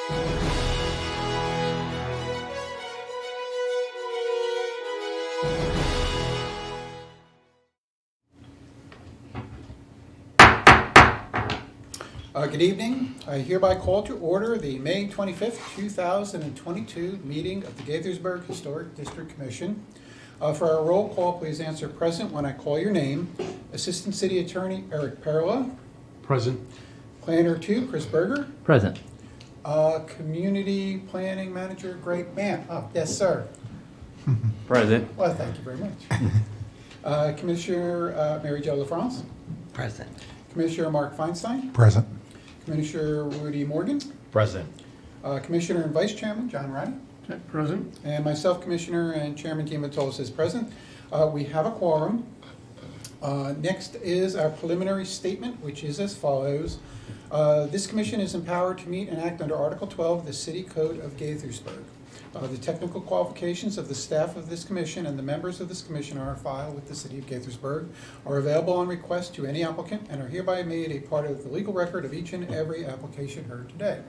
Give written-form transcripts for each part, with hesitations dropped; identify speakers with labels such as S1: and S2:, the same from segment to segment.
S1: Good evening. I hereby call to order the May 25th, 2022 meeting of the Gaithersburg Historic District Commission. For our roll call, please answer present when I call your name. Assistant City Attorney Eric Perla.
S2: Present.
S1: Planner 2, Chris Berger.
S3: Present.
S1: Community Planning Manager Greg Mann. Oh, yes, sir.
S3: Present.
S1: Well, thank you very much. Commissioner Mary Jo LaFrance.
S4: Present.
S1: Commissioner Mark Feinstein.
S2: Present.
S1: Commissioner Rudy Morgan.
S2: Present.
S1: Commissioner and Vice Chairman John Riley.
S2: Present.
S1: And myself, Commissioner and Chairman Dean Matolis is present. We have a quorum. Next is our preliminary statement, which is as follows. This commission is empowered to meet and act under Article 12 of the City Code of Gaithersburg. The technical qualifications of the staff of this commission and the members of this commission are on file with the City of Gaithersburg, are available on request to any applicant, and are hereby made a part of the legal record of each and every application heard today.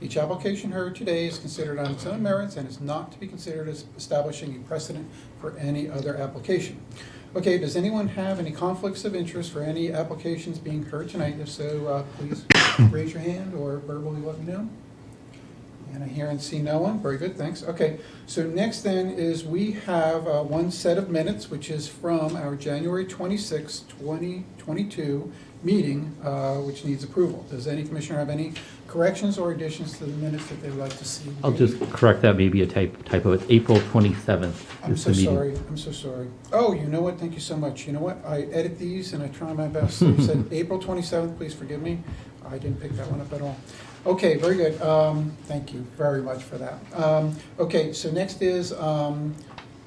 S1: Each application heard today is considered on its own merits and is not to be considered as establishing a precedent for any other application. Okay, does anyone have any conflicts of interest for any applications being heard tonight? If so, please raise your hand or verbally let me know. And I hear and see no one. Very good, thanks. Okay, so next then is we have one set of minutes, which is from our January 26, 2022 meeting, which needs approval. Does any commissioner have any corrections or additions to the minutes that they would like to see?
S3: I'll just correct that, maybe a typo. It's April 27th.
S1: I'm so sorry. I'm so sorry. Oh, you know what? Thank you so much. You know what? I edit these and I try my best. So you said April 27th. Please forgive me. I didn't pick that one up at all. Okay, very good. Thank you very much for that. Okay, so next is,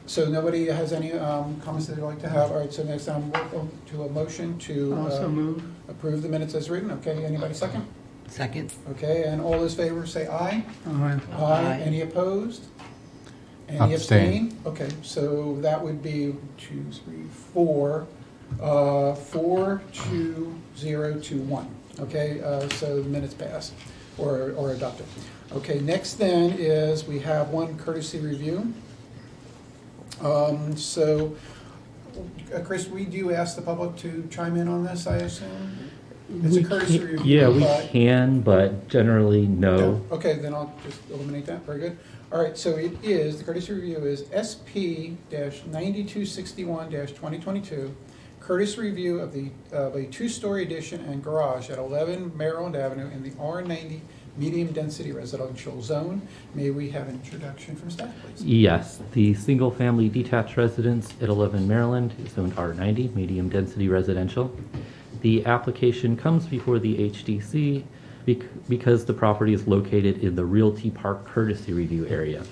S1: so nobody has any comments that they'd like to have. All right, so next I'm welcome to a motion to
S4: Also move.
S1: approve the minutes as written. Okay, anybody second?
S4: Second.
S1: Okay, and all those favors say aye.
S4: Aye.
S1: Aye. Any opposed? Any abstain? Okay, so that would be 2, 3, 4, 4, 2, 0, 2, 1. Okay, so the minutes pass or adopted. Okay, next then is we have one courtesy review. Chris, we do ask the public to chime in on this, I assume? It's a courtesy review.
S3: Yeah, we can, but generally no.
S1: Okay, then I'll just eliminate that. Very good. All right, so it is, the courtesy review is SP-9261-2022, courtesy review of a two-story addition and garage at 11 Maryland Avenue in the R90 medium-density residential zone. May we have an introduction from staff, please?
S3: Yes, the single-family detached residence at 11 Maryland is zoned R90, medium-density residential. The application comes before the HDC because the property is located in the Realty Park courtesy review area.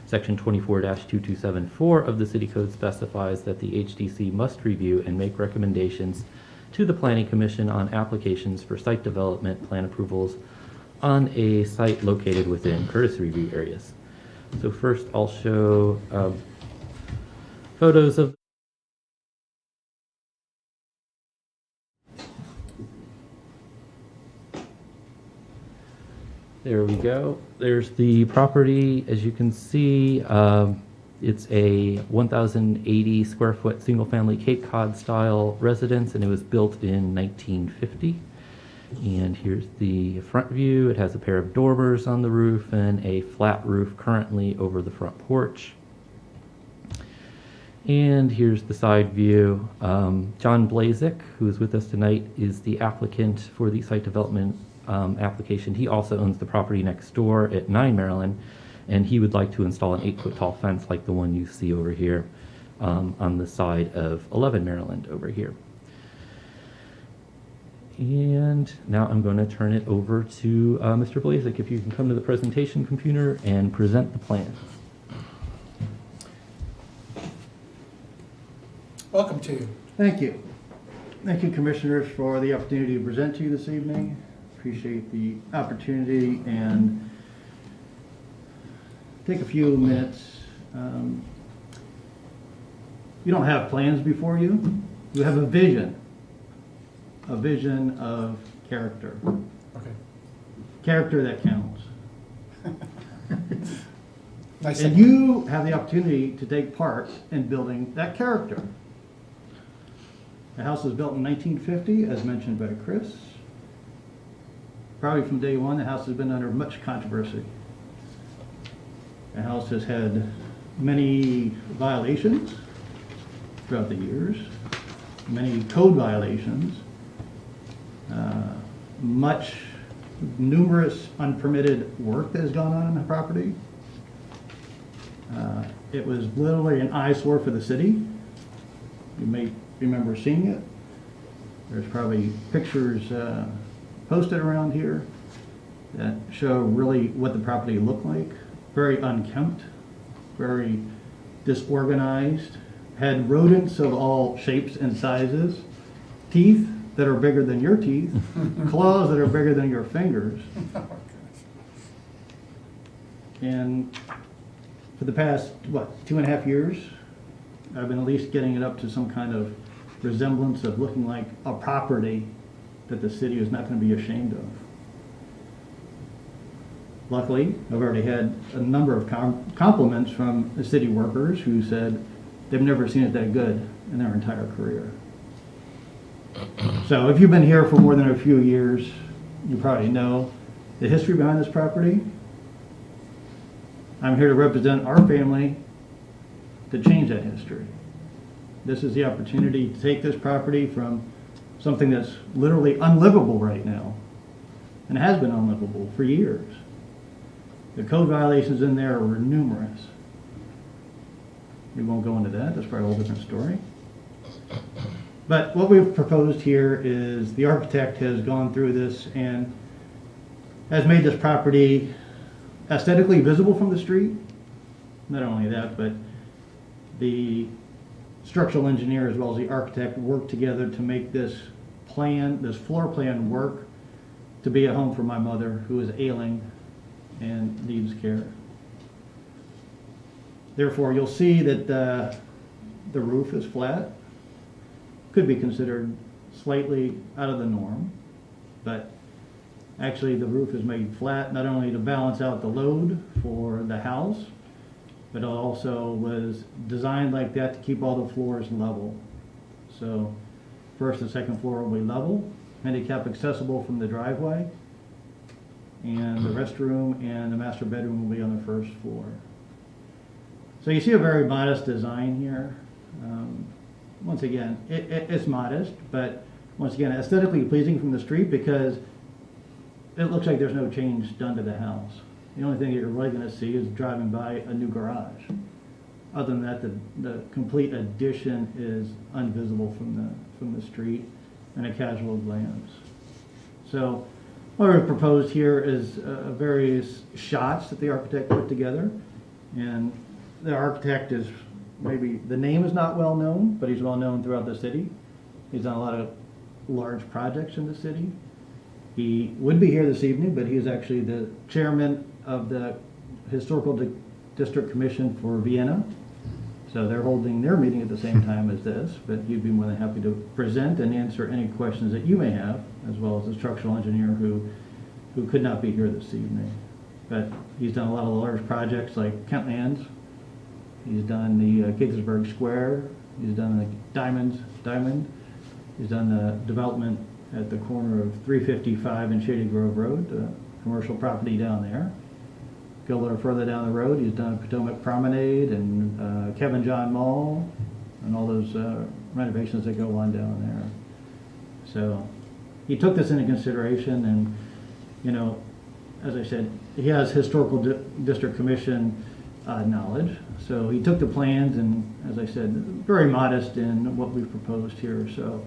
S3: Section 24-2274 of the City Code specifies that the HDC must review and make recommendations to the Planning Commission on applications for site development plan approvals on a site located within courtesy review areas. So first I'll show photos of There we go. There's the property. As you can see, it's a 1,080 square foot single family Cape Cod style residence, and it was built in 1950. And here's the front view. It has a pair of dormers on the roof and a flat roof currently over the front porch. And here's the side view. John Blazik, who is with us tonight, is the applicant for the site development application. He also owns the property next door at 9 Maryland, and he would like to install an 8-foot tall fence like the one you see over here on the side of 11 Maryland over here. And now I'm going to turn it over to Mr. Blazik. If you can come to the presentation computer and present the plan.
S1: Welcome to you.
S5: Thank you. Thank you, Commissioners, for the opportunity to present to you this evening. Appreciate the opportunity and take a few minutes. You don't have plans before you. You have a vision of character.
S1: Okay.
S5: Character that counts.
S1: Nice.
S5: And you have the opportunity to take part in building that character. The house was built in 1950, as mentioned by Chris. Probably from day one, the house has been under much controversy. The house has had many violations throughout the years, many code violations, numerous unpermitted work that has gone on the property. It was literally an eyesore for the city. You may remember seeing it. There's probably pictures posted around here that show really what the property looked like. Very unkempt, very disorganized, had rodents of all shapes and sizes, teeth that are bigger than your teeth, claws that are bigger than your fingers. And for the past, 2.5 years, I've been at least getting it up to some kind of resemblance of looking like a property that the city is not going to be ashamed of. Luckily, I've already had a number of compliments from the city workers who said they've never seen it that good in their entire career. So if you've been here for more than a few years, you probably know the history behind this property. I'm here to represent our family to change that history. This is the opportunity to take this property from something that's literally unlivable right now, and has been unlivable for years. The code violations in there were numerous. We won't go into that, that's probably a whole different story. But what we've proposed here is the architect has gone through this and has made this property aesthetically visible from the street. Not only that, but the structural engineer as well as the architect worked together to make this floor plan work to be a home for my mother who is ailing and needs care. Therefore, you'll see that the roof is flat. Could be considered slightly out of the norm, but actually the roof is made flat not only to balance out the load for the house, but it also was designed like that to keep all the floors level. So first and second floor will be level, handicap accessible from the driveway, and the restroom and the master bedroom will be on the first floor. So you see a very modest design here. Once again, it's modest, but once again, aesthetically pleasing from the street because it looks like there's no change done to the house. The only thing that you're really going to see is driving by a new garage. Other than that, the complete addition is invisible from the street and a casual glance. So what we've proposed here is various shots that the architect put together, and the architect is maybe, the name is not well known, but he's well known throughout the city. He's done a lot of large projects in the city. He would be here this evening, but he is actually the chairman of the Historical District Commission for Vienna. So they're holding their meeting at the same time as this, but he'd be more than happy to present and answer any questions that you may have, as well as the structural engineer who could not be here this evening. But he's done a lot of large projects like Kentlands. He's done the Gaithersburg Square. He's done the Diamond. He's done the development at the corner of 355 and Shady Grove Road, the commercial property down there. Go a little further down the road, he's done Potomac Promenade and Kevin John Mall and all those renovations that go on down there. So he took this into consideration, and you know, as I said, he has Historical District Commission knowledge. So he took the plans and, as I said, very modest in what we've proposed here. So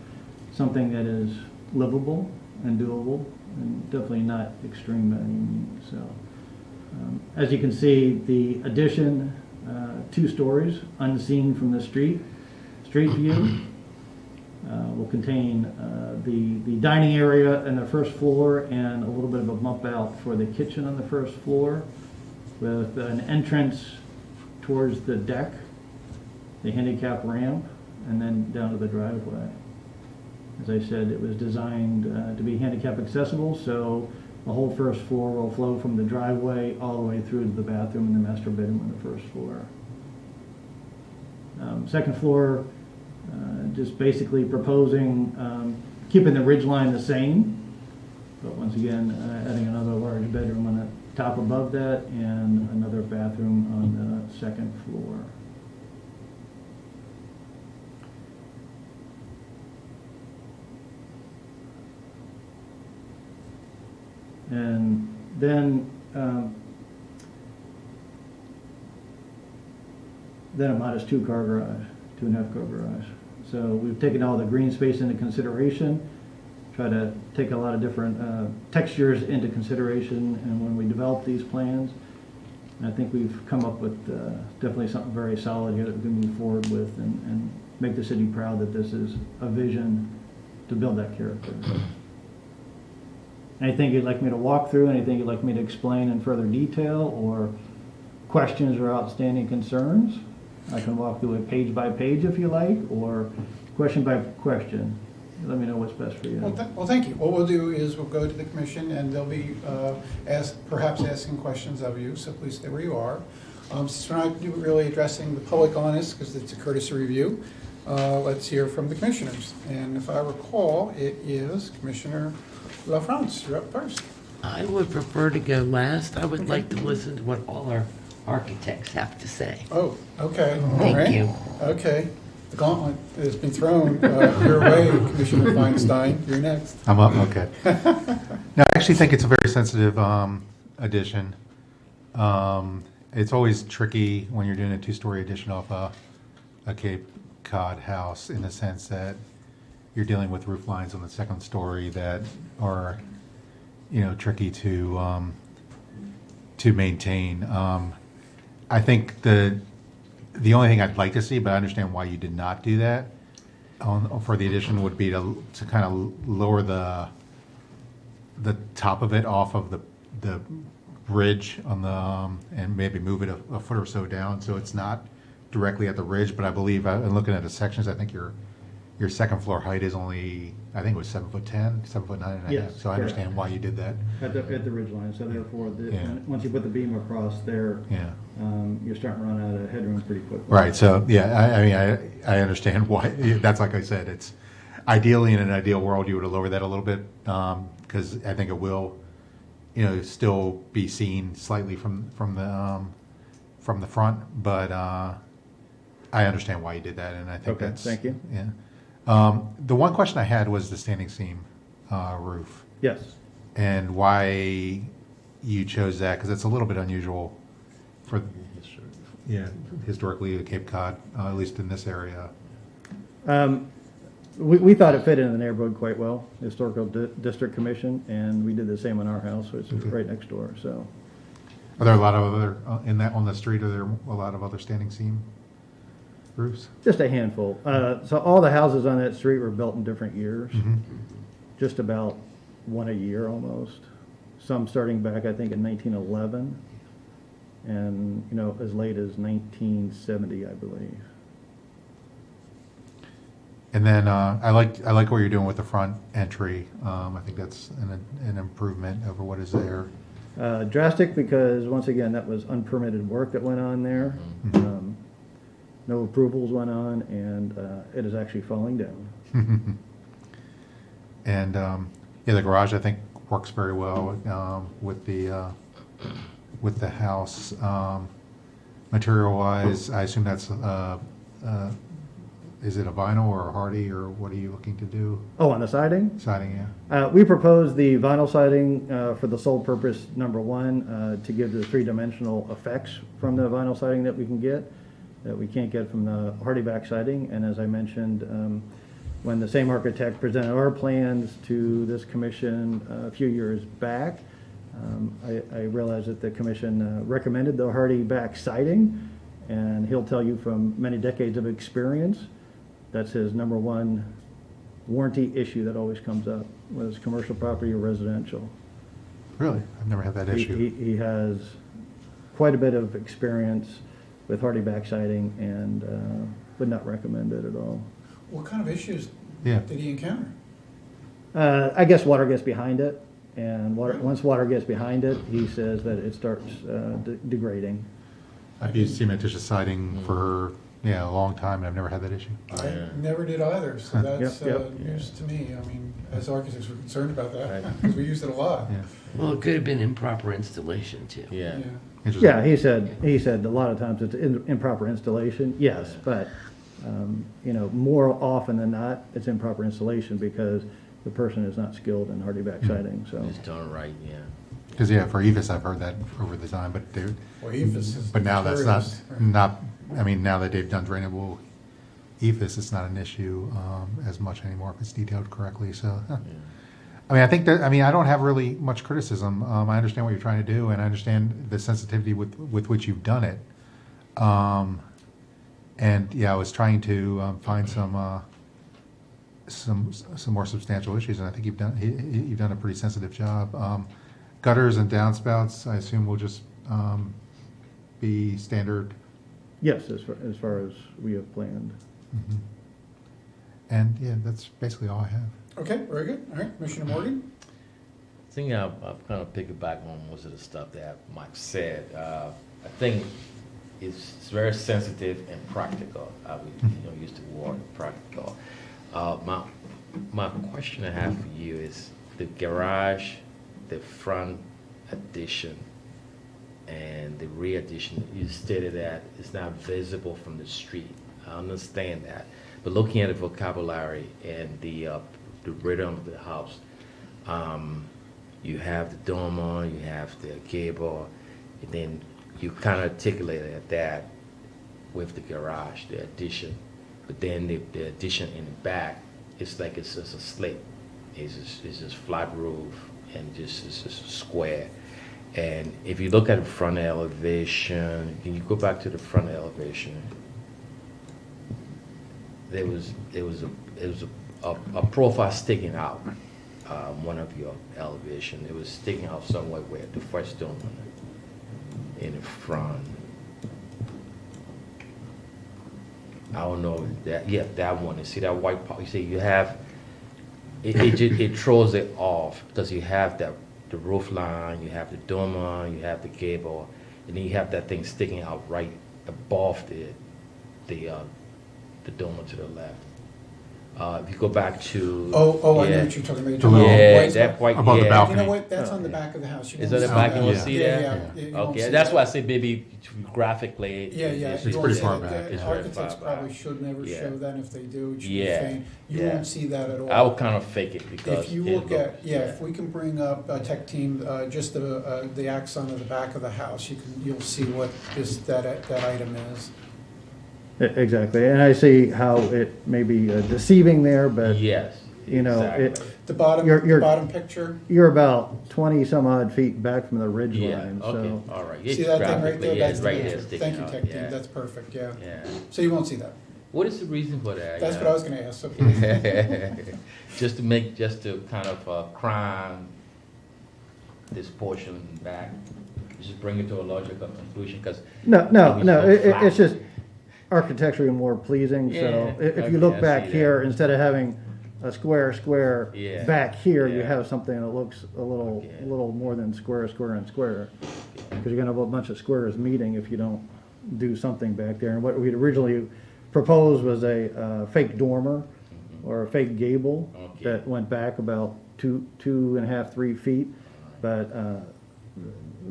S5: something that is livable and doable, and definitely not extreme by any means. So as you can see, the addition, 2 stories, unseen from the street view, will contain the dining area in the first floor and a little bit of a bump out for the kitchen on the first floor, with an entrance towards the deck, the handicap ramp, and then down to the driveway. As I said, it was designed to be handicap accessible, so The whole first floor will flow from the driveway all the way through to the bathroom and the master bedroom on the first floor. Second floor, just basically proposing keeping the ridge line the same, but once again, adding another large bedroom on the top above that and another bathroom on the second floor. And then a modest 2-car garage, 2.5-car garage. So we've taken all the green space into consideration, try to take a lot of different textures into consideration, and when we develop these plans, I think we've come up with definitely something very solid here that we can move forward with and make the city proud that this is a vision to build that character. Anything you'd like me to walk through, anything you'd like me to explain in further detail, or questions or outstanding concerns? I can walk through it page by page if you like, or question by question. Let me know what's best for you.
S1: Well, thank you. What we'll do is we'll go to the commission, and they'll be perhaps asking questions of you, so please stay where you are. Since we're not really addressing the public on this, because it's a courtesy review, let's hear from the commissioners. And if I recall, it is Commissioner LaFrance. You're up first.
S2: I would prefer to go last. I would like to listen to what all our architects have to say.
S1: Oh, okay. All
S2: Thank
S1: right.
S2: you.
S1: Okay. The gauntlet has been thrown your way, Commissioner Feinstein. You're next.
S4: I'm up, okay. No, I actually think it's a very sensitive addition. It's always tricky when you're doing a 2-story addition off a Cape Cod house, in the sense that you're dealing with roof lines on the second story that are, tricky to maintain. I think the only thing I'd like to see, but I understand why you did not do that for the addition, would be to kind of lower the top of it off of the ridge on the and maybe move it a foot or so down, so it's not directly at the ridge. But I believe, in looking at the sections, I think your second floor height is only, I think it was 7'10", 7'9.5".
S5: Yes,
S4: So I understand why you did that.
S5: At the ridge line, so therefore,
S4: Yeah.
S5: once you put the beam across there,
S4: Yeah.
S5: you're starting to run out of headroom pretty quickly.
S4: Right. So yeah, I mean, I understand why. That's, like I said, it's ideally, in an ideal world, you would have lowered that a little bit, because I think it will, still be seen slightly from the front. But I understand why you did that, and I think
S5: Okay,
S4: that's,
S5: thank you.
S4: Yeah. The one question I had was the standing seam roof,
S5: Yes.
S4: and why you chose that, because it's a little bit unusual for, historically at Cape Cod, at least in this area.
S5: We thought it fit in the neighborhood quite well, Historical District Commission, and we did the same on our house, which is
S4: Okay.
S5: right next door, so.
S4: Are there a lot of other, on the street, are there a lot of other standing seam roofs?
S5: Just a handful. So all the houses on that street were built in different years, just about one a year almost. Some starting back, I think, in 1911, and, as late as 1970, I believe.
S4: And then I like what you're doing with the front entry. I think that's an improvement over what is there.
S5: Drastic because, once again, that was unpermitted work that went on there. No approvals went on, and it is actually falling down.
S4: And the garage, I think, works very well with the house. Material-wise, I assume that's is it a vinyl or a hardy, or what are you looking to do?
S5: Oh, on the siding?
S4: Siding, yeah.
S5: We proposed the vinyl siding for the sole purpose, number one, to give the three-dimensional effects from the vinyl siding that we can get, that we can't get from the hardy back siding. And as I mentioned, when the same architect presented our plans to this commission a few years back, I realized that the commission recommended the hardy back siding, and he'll tell you from many decades of experience, that's his number one warranty issue that always comes up, whether it's commercial property or residential.
S4: Really? I've never had that issue.
S5: He has quite a bit of experience with hardy back siding, and would not recommend it at all.
S1: What kind of issues
S4: Yeah.
S1: did he encounter?
S5: I guess water gets behind it, And once water gets behind it, he says that it starts degrading.
S4: I've used cementitious siding for, a long time, and I've never had that issue.
S1: I never did either, so that's
S5: Yep.
S1: news to me. I mean, as architects, we're concerned about that, because we used it a lot.
S4: Yeah.
S2: Well, it could have been improper installation too.
S6: Yeah.
S4: Interesting.
S5: Yeah, he said a lot of times it's improper installation, yes, but, more often than not, it's improper installation because the person is not skilled in hardy back siding, so.
S6: It's done right, yeah.
S4: Because, for EVIS, I've heard that over the time,
S1: Well, EFS is
S4: but now that's
S1: notorious.
S4: not, now that they've done drainable EVIS, it's not an issue as much anymore if it's detailed correctly, so. I think that, I don't have really much criticism. I understand what you're trying to do, and I understand the sensitivity with which you've done it. And, I was trying to find some more substantial issues, and I think you've done a pretty sensitive job. Gutters and downspouts, I assume will just be standard.
S5: Yes, as far as we have planned.
S4: Mhm. And, that's basically all I have.
S1: Okay, very good. All right, Commissioner Morgan?
S6: I think I've kind of piggyback on most of the stuff that Mike said. I think it's very sensitive and practical. I would use the word practical. My question I have for you is the garage, the front addition, and the rear addition. You stated that it's not visible from the street. I understand that, but looking at the vocabulary and the rhythm of the house, you have the dormer, you have the gable, and then you kind of articulated that with the garage, the addition. But then the addition in the back, it's like it's just a slate. It's just flat roof and it's just square. And if you look at the front elevation, can you go back to the front elevation? There was a profile sticking out, one of your elevation. It was sticking out somewhere where the first dome in the front. I don't know that. Yeah, that one. You see that white part? You see, you have it throws it off because you have the roof line, you have the dormer, you have the gable, and then you have that thing sticking out right above the dormer to the left. If you go back to
S1: I know
S6: yeah.
S1: what you're talking about. You're
S4: The
S1: talking
S4: little-
S1: about
S6: Yeah,
S1: white
S6: that
S1: spot.
S6: white.
S4: Above the
S6: yeah.
S4: balcony.
S1: You know what? That's on the back of the house. You
S6: Is
S1: won't
S6: that the
S1: see
S6: back? You
S1: that.
S6: won't see
S1: Yeah,
S6: that?
S1: yeah. You won't
S6: Okay,
S1: see
S6: that's
S1: that.
S6: why I say maybe graphically.
S1: Yeah,
S6: it's
S1: you
S4: It's
S1: won't
S4: pretty
S1: see
S4: far
S1: that.
S4: back.
S6: It's very
S1: Architects
S6: far back.
S1: probably should never
S6: Yeah.
S1: show that. If they do, it should be
S6: Yeah,
S1: faint. You
S6: yeah.
S1: won't see that at all.
S6: I would kind of fake it because
S1: If you
S6: it
S1: look at,
S6: looks-
S1: if we can bring up a tech team, just the axon of the back of the house, you'll see what that item is.
S5: Exactly, and I see how it may be deceiving there, but
S6: yes,
S5: you know,
S6: exactly.
S1: The bottom,
S5: You're-
S1: the bottom picture,
S5: you're about 20 some odd feet back from the ridge
S6: Yeah,
S5: line,
S6: okay,
S5: so.
S6: all right.
S1: see
S6: It's
S1: that thing right
S6: graphically,
S1: there?
S6: yeah,
S1: That's
S6: it's
S1: the
S6: right there
S1: picture.
S6: sticking
S1: Thank you,
S6: out,
S1: tech team,
S6: yeah.
S1: that's perfect, yeah.
S6: Yeah.
S1: So you won't see that.
S6: What is the reason for that?
S1: That's what I was gonna ask, so please.
S6: Just to kind of crime this portion back, just bring it to a logical conclusion, because.
S5: No, it's just architecturally more pleasing, so
S6: Yeah,
S5: if
S6: okay,
S5: you look
S6: I
S5: back
S6: see
S5: here,
S6: that.
S5: instead of having a square
S6: Yeah,
S5: back here, you
S6: yeah.
S5: have something that looks a
S6: Okay.
S5: little more than square, and square. Because you're gonna have a bunch of squares meeting if you don't do something back there. And what we'd originally proposed was a fake dormer or a fake gable
S6: Okay.
S5: that went back about 2.5, 3 feet. But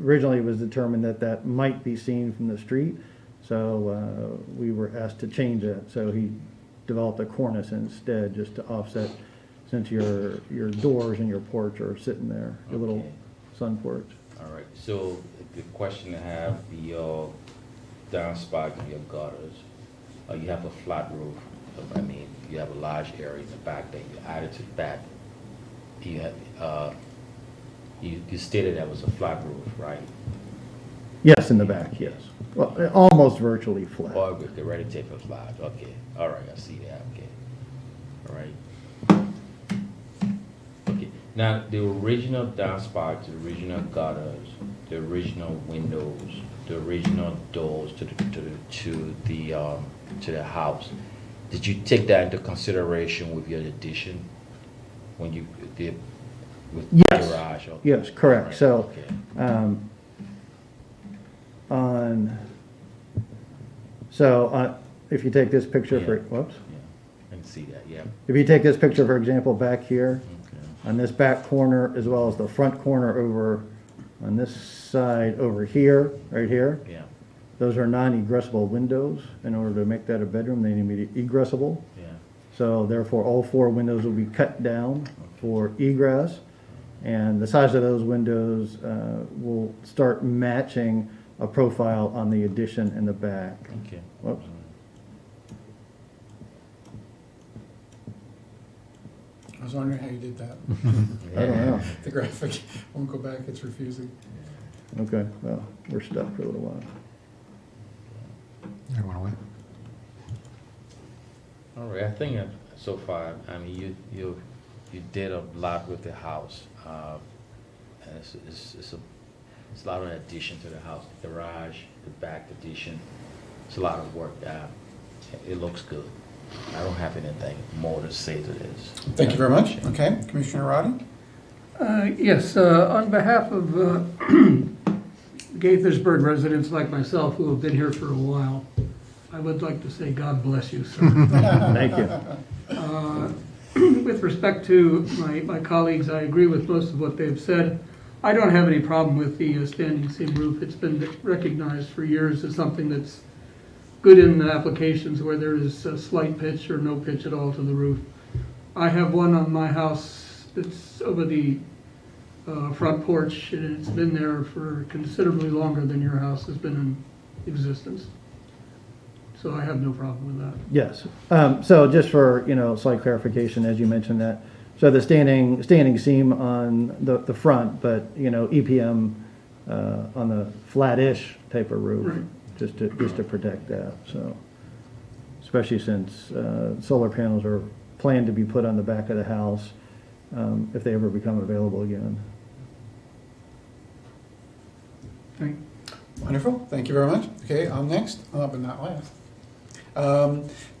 S5: originally it was determined that might be seen from the street. So we were asked to change that. So he developed a cornice instead, just to offset, since your doors and your porch are sitting there, your little
S6: Okay.
S5: sun porch.
S6: All right, so the question I have, your downspout, your gutters, you have a flat roof. I mean, you have a large area in the back that you added to the back. You have, you stated that was a flat roof, right?
S5: Yes, in the back, yes. Well, almost virtually flat.
S6: Or with the ready tape of flat, okay, all right, I see that, okay, all right. Okay, now, the original downspout, the original gutters, the original windows, the original doors to the house, did you take that into consideration with your addition? When you did, with
S5: Yes.
S6: garage? Okay.
S5: Yes, correct.
S6: Right,
S5: So,
S6: okay.
S5: If you take this picture for,
S6: Yeah.
S5: whoops.
S6: Yeah, I can see that, yeah.
S5: If you take this picture, for example, back here,
S6: Okay.
S5: on this back corner, as well as the front corner over on this side over here, right here,
S6: Yeah,
S5: those are non-egressable windows. In order to make that a bedroom, they need to be egressable.
S6: yeah.
S5: So therefore, all 4 windows will be cut down for egress. And the size of those windows will start matching a profile on the addition in the back.
S6: Okay.
S5: Whoops.
S1: I was wondering how you did that.
S5: I don't know.
S1: The graphic won't go back, it's refusing.
S5: Okay, well, we're stuck for a little while.
S4: You want to wait?
S6: All right, I think so far, I mean, you did a lot with the house. And it's a lot of addition to the house, the garage, the back addition. It's a lot of work. It looks good. I don't have anything more to say to this.
S1: Thank you very much. Okay, Commissioner Roddy?
S7: Yes, on behalf of Gaithersburg residents like myself who have been here for a while, I would like to say God bless you, sir.
S5: Thank you.
S7: With respect to my colleagues, I agree with most of what they've said. I don't have any problem with the standing seam roof. It's been recognized for years as something that's good in applications where there is a slight pitch or no pitch at all to the roof. I have one on my house that's over the front porch, and it's been there for considerably longer than your house has been in existence. So I have no problem with that.
S5: Yes. So just for, slight clarification, as you mentioned that, so the standing seam on the front, but, EPM on the flat-ish type of roof,
S7: Right.
S5: just to protect that, so. Especially since solar panels are planned to be put on the back of the house, if they ever become available again.
S7: Thank
S1: Wonderful, thank you very much. Okay, I'm next, but not last.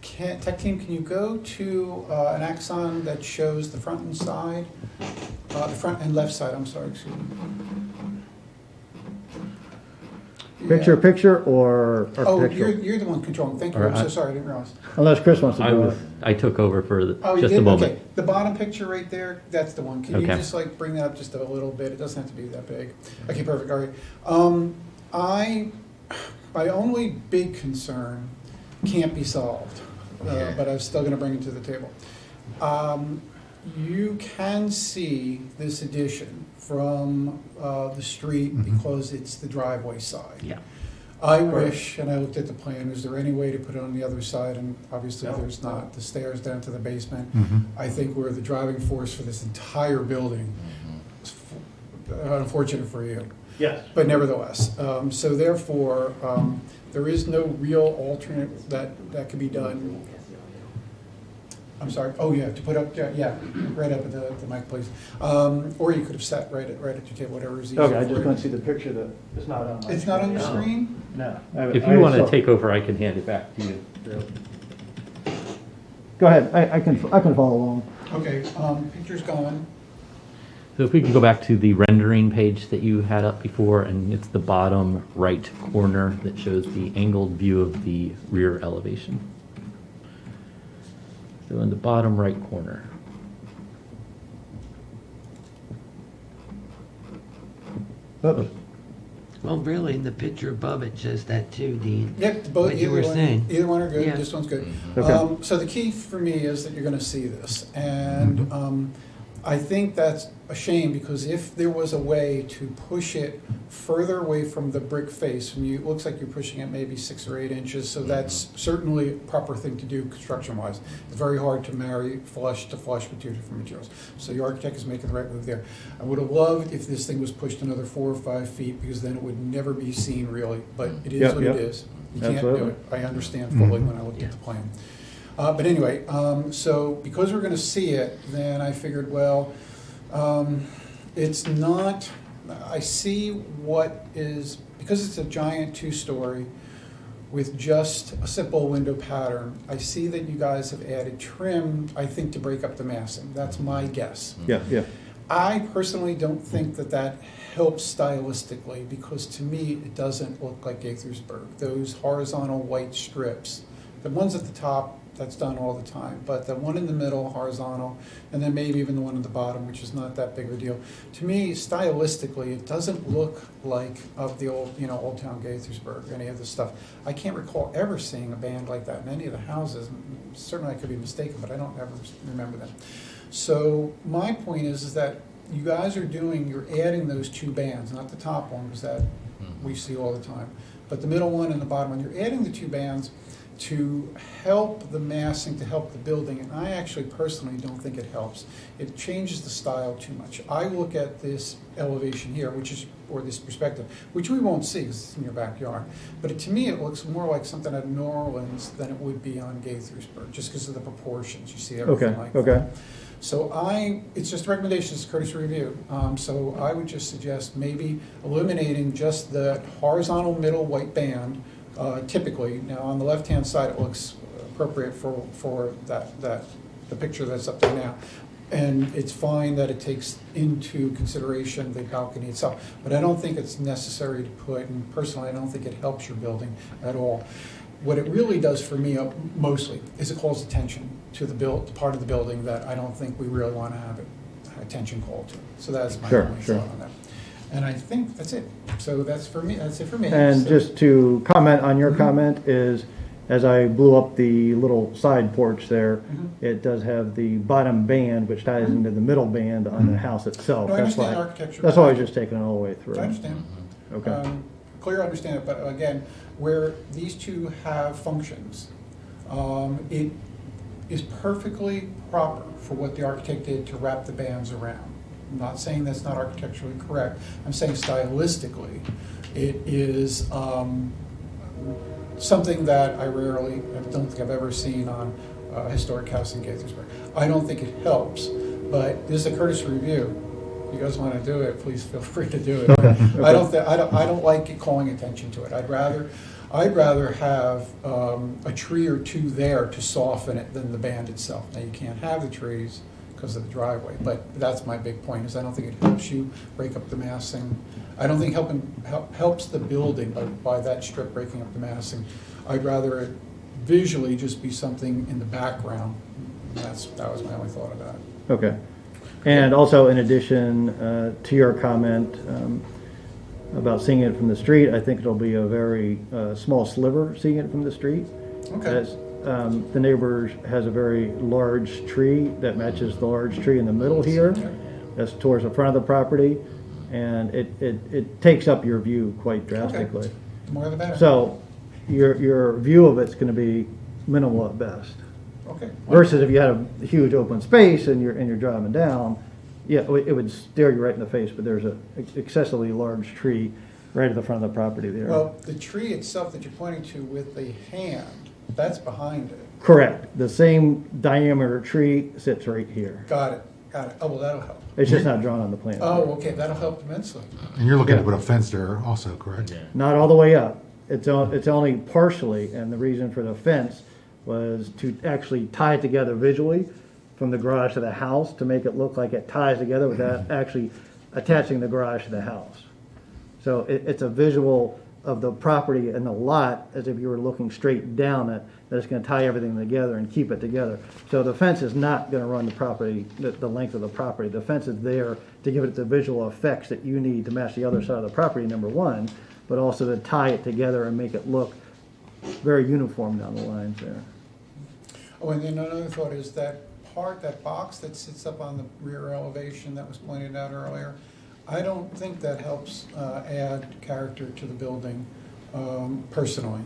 S1: Tech team, can you go to an axon that shows the front and side, the front and left side, I'm sorry, excuse me. Yeah.
S5: Picture or
S1: Oh,
S5: architectural?
S1: you're the one controlling, thank you,
S5: Or
S1: I'm so
S5: I-
S1: sorry, I didn't realize.
S5: Unless Chris wants to do it.
S3: I took over for
S1: Oh, you
S3: just
S1: did?
S3: a moment.
S1: Okay, the bottom picture right there, that's the one. Can you
S3: Okay.
S1: just like bring that up just a little bit? It doesn't have to be that big. Okay, perfect, all right. My only big concern can't be solved, but I'm still gonna bring it to the table. You can see this addition from the street because it's the driveway side.
S2: Yeah.
S1: I wish, and I looked at the plan, is there any way to put it on the other side? And obviously there's not, the stairs down to the basement. I think we're the driving force for this entire building. It's unfortunate for you,
S5: Yes.
S1: but nevertheless. So therefore, there is no real alternate that could be done. I'm sorry, oh yeah, to put up, yeah, right up at the mic, please. Or you could have sat right at your table, whatever is easier
S5: Okay, I
S1: for
S5: just
S1: you.
S5: want to see the picture that it's not on my.
S1: It's not on your
S5: No.
S1: screen?
S5: No.
S3: If you want to take over, I can hand it back to you.
S5: Go ahead, I can follow along.
S1: Okay, picture's going.
S3: So if we could go back to the rendering page that you had up before, and it's the bottom right corner that shows the angled view of the rear elevation. So in the bottom right corner.
S5: Oops.
S2: Well, really, in the picture above it says that too, Dean.
S1: Yep, both,
S2: What you
S1: either
S2: were
S1: one,
S2: saying.
S1: either one are good,
S2: Yeah.
S1: this one's good.
S5: Okay.
S1: So the key for me is that you're gonna see this, and, I think that's a shame, because if there was a way to push it further away from the brick face, from you, it looks like you're pushing it maybe 6 or 8 inches, so that's certainly a proper thing to do construction-wise. It's very hard to marry flush to flush with 2 different materials. So your architect is making the right move there. I would have loved if this thing was pushed another 4 or 5 feet, because then it would never be seen really, but it is
S5: Yep,
S1: what
S5: yep.
S1: it is. You can't do
S5: Absolutely.
S1: it. I understand fully when I looked at the plan. But anyway, so because we're gonna see it, then I figured, well, it's not, I see what is, because it's a giant 2-story with just a simple window pattern, I see that you guys have added trim, I think, to break up the massing. That's my guess.
S5: Yeah, yeah.
S1: I personally don't think that that helps stylistically, because to me, it doesn't look like Gaithersburg. Those horizontal white strips, the ones at the top, that's done all the time, but the one in the middle, horizontal, and then maybe even the one at the bottom, which is not that big of a deal. To me, stylistically, it doesn't look like of the old, Old Town Gaithersburg, any of the stuff. I can't recall ever seeing a band like that in any of the houses. Certainly I could be mistaken, but I don't ever remember them. So my point is that you guys you're adding those two bands, not the top one, because that we see all the time, but the middle one and the bottom one. You're adding the two bands to help the massing, to help the building, and I actually personally don't think it helps. It changes the style too much. I look at this elevation here, or this perspective, which we won't see because it's in your backyard, but to me it looks more like something at New Orleans than it would be on Gaithersburg, just because of the proportions. You see everything like that. So it's just a recommendation, it's a courtesy review. So I would just suggest maybe eliminating just the horizontal middle white band. Typically, now on the left-hand side, it looks appropriate for the picture that's up there now. And it's fine that it takes into consideration the balcony itself, but I don't think it's necessary to put, and personally, I don't think it helps your building at all. What it really does for me mostly is it calls attention to the part of the building that I don't think we really want to have attention called to. So that's my only thought on that. And I think that's it. So that's for me. That's it for me.
S5: And
S1: So-
S5: just to comment on your comment is, as I blew up the little side porch there, it does have the bottom band, which ties into the middle band on the house itself.
S1: No, I
S5: That's
S1: understand
S5: why.
S1: architecture.
S5: That's why I was just taking it all the way through.
S1: I understand.
S5: Okay.
S1: Clear, understand it, but again, where these two have functions, it is perfectly proper for what the architect did to wrap the bands around. I'm not saying that's not architecturally correct. I'm saying stylistically, it is something that I don't think I've ever seen on a historic house in Gaithersburg. I don't think it helps, but this is a courtesy review. If you guys want to do it, please feel free to do it. I don't like it calling attention to it. I'd rather have a tree or two there to soften it than the band itself. Now, you can't have the trees because of the driveway, but that's my big point, is I don't think it helps you break up the massing. I don't think helps the building by that strip breaking up the massing. I'd rather it visually just be something in the background. That was my only thought about it.
S5: Okay. And also, in addition to your comment about seeing it from the street, I think it'll be a very small sliver seeing it from the street.
S1: Okay.
S5: As, the neighbor has a very large tree that matches the large tree in the middle here. That's towards the front of the property, and it takes up your view quite drastically.
S1: Okay. The more the better.
S5: So your view of it's going to be minimal at best.
S1: Okay.
S5: Versus if you had a huge open space and you're driving down, yeah, it would stare you right in the face, but there's an excessively large tree right at the front of the property there.
S1: Well, the tree itself that you're pointing to with the hand, that's behind it.
S5: Correct. The same diameter tree sits right here.
S1: Got it. Oh, well, that'll help.
S5: It's just not drawn on the plan.
S1: Oh, okay, that'll help immensely.
S4: And you're looking to
S5: Yeah.
S4: put a fence there also, correct?
S6: Yeah.
S5: Not all the way up. It's only partially, and the reason for the fence was to actually tie it together visually from the garage to the house to make it look like it ties together without actually attaching the garage to the house. So it's a visual of the property and the lot as if you were looking straight down it, that it's going to tie everything together and keep it together. So the fence is not going to run the property, the length of the property. The fence is there to give it the visual effects that you need to match the other side of the property, number one, but also to tie it together and make it look very uniform down the lines there.
S1: Oh, and then another thought is that box that sits up on the rear elevation that was pointed out earlier, I don't think that helps add character to the building personally.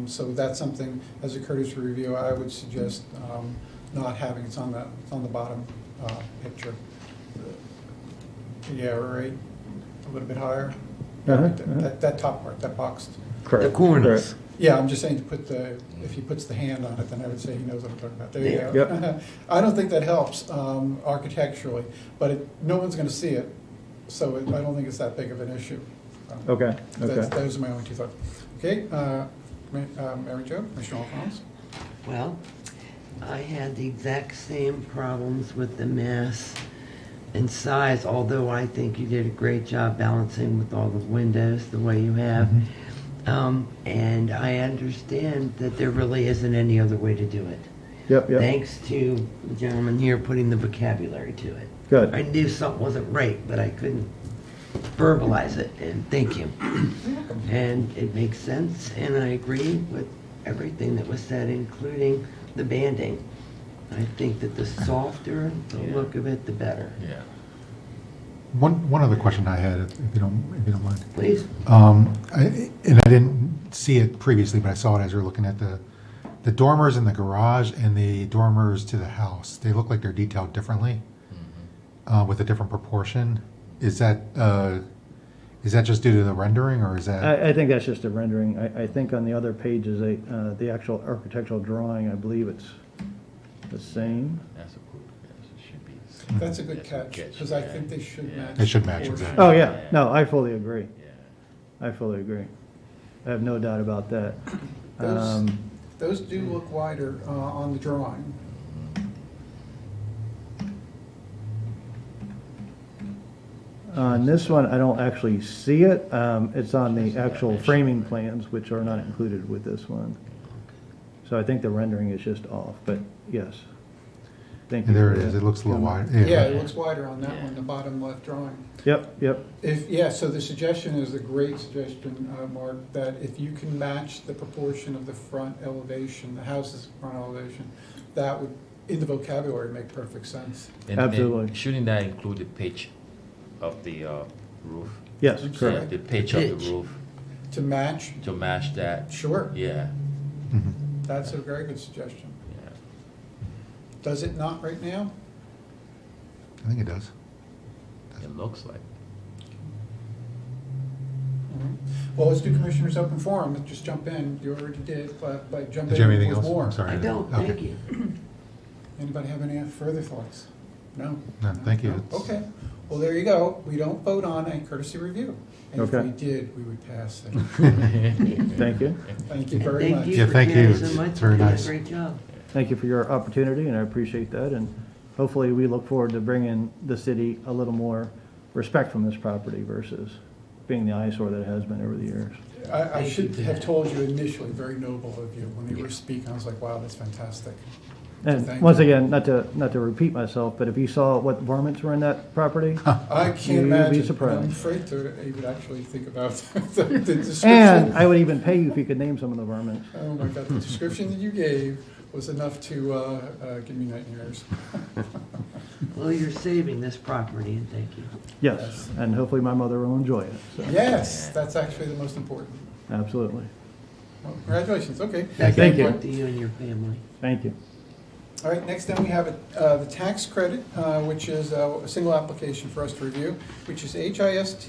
S1: So that's something, as a courtesy review, I would suggest not having. It's on the bottom picture. Yeah, right, a little bit higher. That top part, that boxed.
S5: Correct.
S2: The corners.
S5: Correct.
S1: Yeah, I'm just saying to put if he puts the hand on it, then I would say he knows what I'm talking about. There you
S5: There.
S1: go. I don't think that helps architecturally, but no one's going to see it, so I don't think it's that big of an issue.
S5: Okay, okay.
S1: Those are my only two thoughts. Okay, Mary Jo, Commissioner Alphonse?
S2: Well, I had the exact same problems with the mass in size, although I think you did a great job balancing with all the windows the way you have. And I understand that there really isn't any other way to do it.
S5: Yep, yep.
S2: Thanks to the gentleman here putting the vocabulary to it.
S5: Good.
S2: I knew something wasn't right, but I couldn't verbalize it, and thank you. And it makes sense, and I agree with everything that was said, including the banding. I think that the softer the look of it, the better.
S6: Yeah.
S4: One other question I had, if you don't mind.
S2: Please.
S4: And I didn't see it previously, but I saw it as we were looking at the dormers in the garage and the dormers to the house. They look like they're detailed differently, with a different proportion. Is that just due to the rendering, or is that?
S5: I think that's just a rendering. I think on the other pages, the actual architectural drawing, I believe it's the same.
S6: That's a good, yes, it should be.
S1: That's a good
S6: That's
S1: catch,
S6: good
S1: because I
S6: yeah.
S1: think they should
S6: Yeah.
S1: match.
S4: They should match,
S1: the
S4: exactly.
S1: portion.
S5: Oh, yeah, no, I fully agree.
S6: Yeah.
S5: I fully agree. I have no doubt about that.
S1: Those- Those do look wider on the drawing.
S5: On this one, I don't actually see it. It's on the actual framing plans, which are not included with this one. So I think the rendering is just off, but yes. Thank you.
S4: There it
S5: for
S4: is.
S5: that.
S4: It looks a little wide.
S1: Yeah, it looks wider on that one, the bottom left drawing.
S5: Yep, yep.
S1: So the suggestion is a great suggestion, Mark, that if you can match the proportion of the front elevation, the house's front elevation, that would, in the vocabulary, make perfect sense.
S6: And
S5: Absolutely.
S6: shouldn't that include the pitch of the roof?
S5: Yes,
S1: I'm
S6: Yeah,
S5: correct.
S6: the pitch
S2: The
S6: of the
S2: pitch.
S6: roof
S1: To match,
S6: to match that.
S1: sure,
S6: Yeah,
S4: Mhm.
S1: that's a very good suggestion.
S6: yeah.
S1: Does it not right now?
S4: I think it does.
S6: It looks like.
S1: Well, let's do Commissioners' Open Forum, let's just jump in, you already did, but jump
S4: Did you have
S1: in
S4: anything
S1: with
S4: else?
S1: more.
S4: I'm sorry.
S2: I don't,
S4: Okay.
S2: thank you.
S1: Anybody have any further thoughts? No?
S4: No, thank you.
S1: No? Okay, well, there you go, we don't vote on a courtesy review. And if
S5: Okay.
S1: we did, we would pass it.
S5: Thank you.
S1: Thank you
S2: And
S1: very
S2: thank
S1: much.
S2: you
S4: Yeah,
S2: for
S4: thank
S2: doing
S4: you.
S2: so much.
S4: It's very
S2: You did a
S4: nice.
S2: Great job.
S5: Thank you for your opportunity, and I appreciate that. And hopefully, we look forward to bringing the city a little more respect from this property versus being the eyesore that it has been over the years.
S1: I
S2: Thank
S1: should
S2: you for
S1: have
S2: that.
S1: told you initially, very noble of you, when you were speaking, I was like, wow, that's fantastic.
S5: And
S1: Thank
S5: once
S1: you.
S5: again, not to repeat myself, but if you saw what varmints were in that property,
S1: I
S5: You'd
S1: can't
S5: be
S1: imagine,
S5: surprised.
S1: I'm afraid to even actually think about the description.
S5: and I would even pay you if you could name some of the varmints.
S1: Oh my God, the description that you gave was enough to give me nightmares.
S2: Well, you're saving this property, and thank you.
S5: Yes, and hopefully my mother will enjoy it. So,
S1: Yes, that's actually the most important.
S5: absolutely.
S1: Well, congratulations, okay.
S5: Thank you.
S2: To you and your family.
S5: Thank you.
S1: All right, next then we have the tax credit, which is a single application for us to review, which is HIST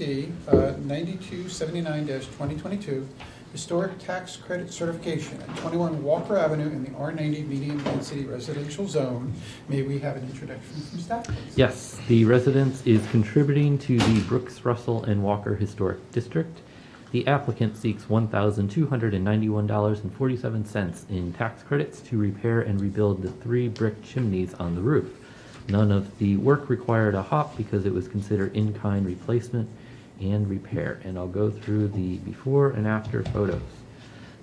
S1: 9279-2022, Historic Tax Credit Certification at 21 Walker Avenue in the R90 Medium Density Residential Zone. May we have an introduction from staff, please?
S3: Yes, the residence is contributing to the Brooks, Russell, and Walker Historic District. The applicant seeks $1,291.47 in tax credits to repair and rebuild the 3 brick chimneys on the roof. None of the work required a hop because it was considered in-kind replacement and repair. And I'll go through the before and after photos.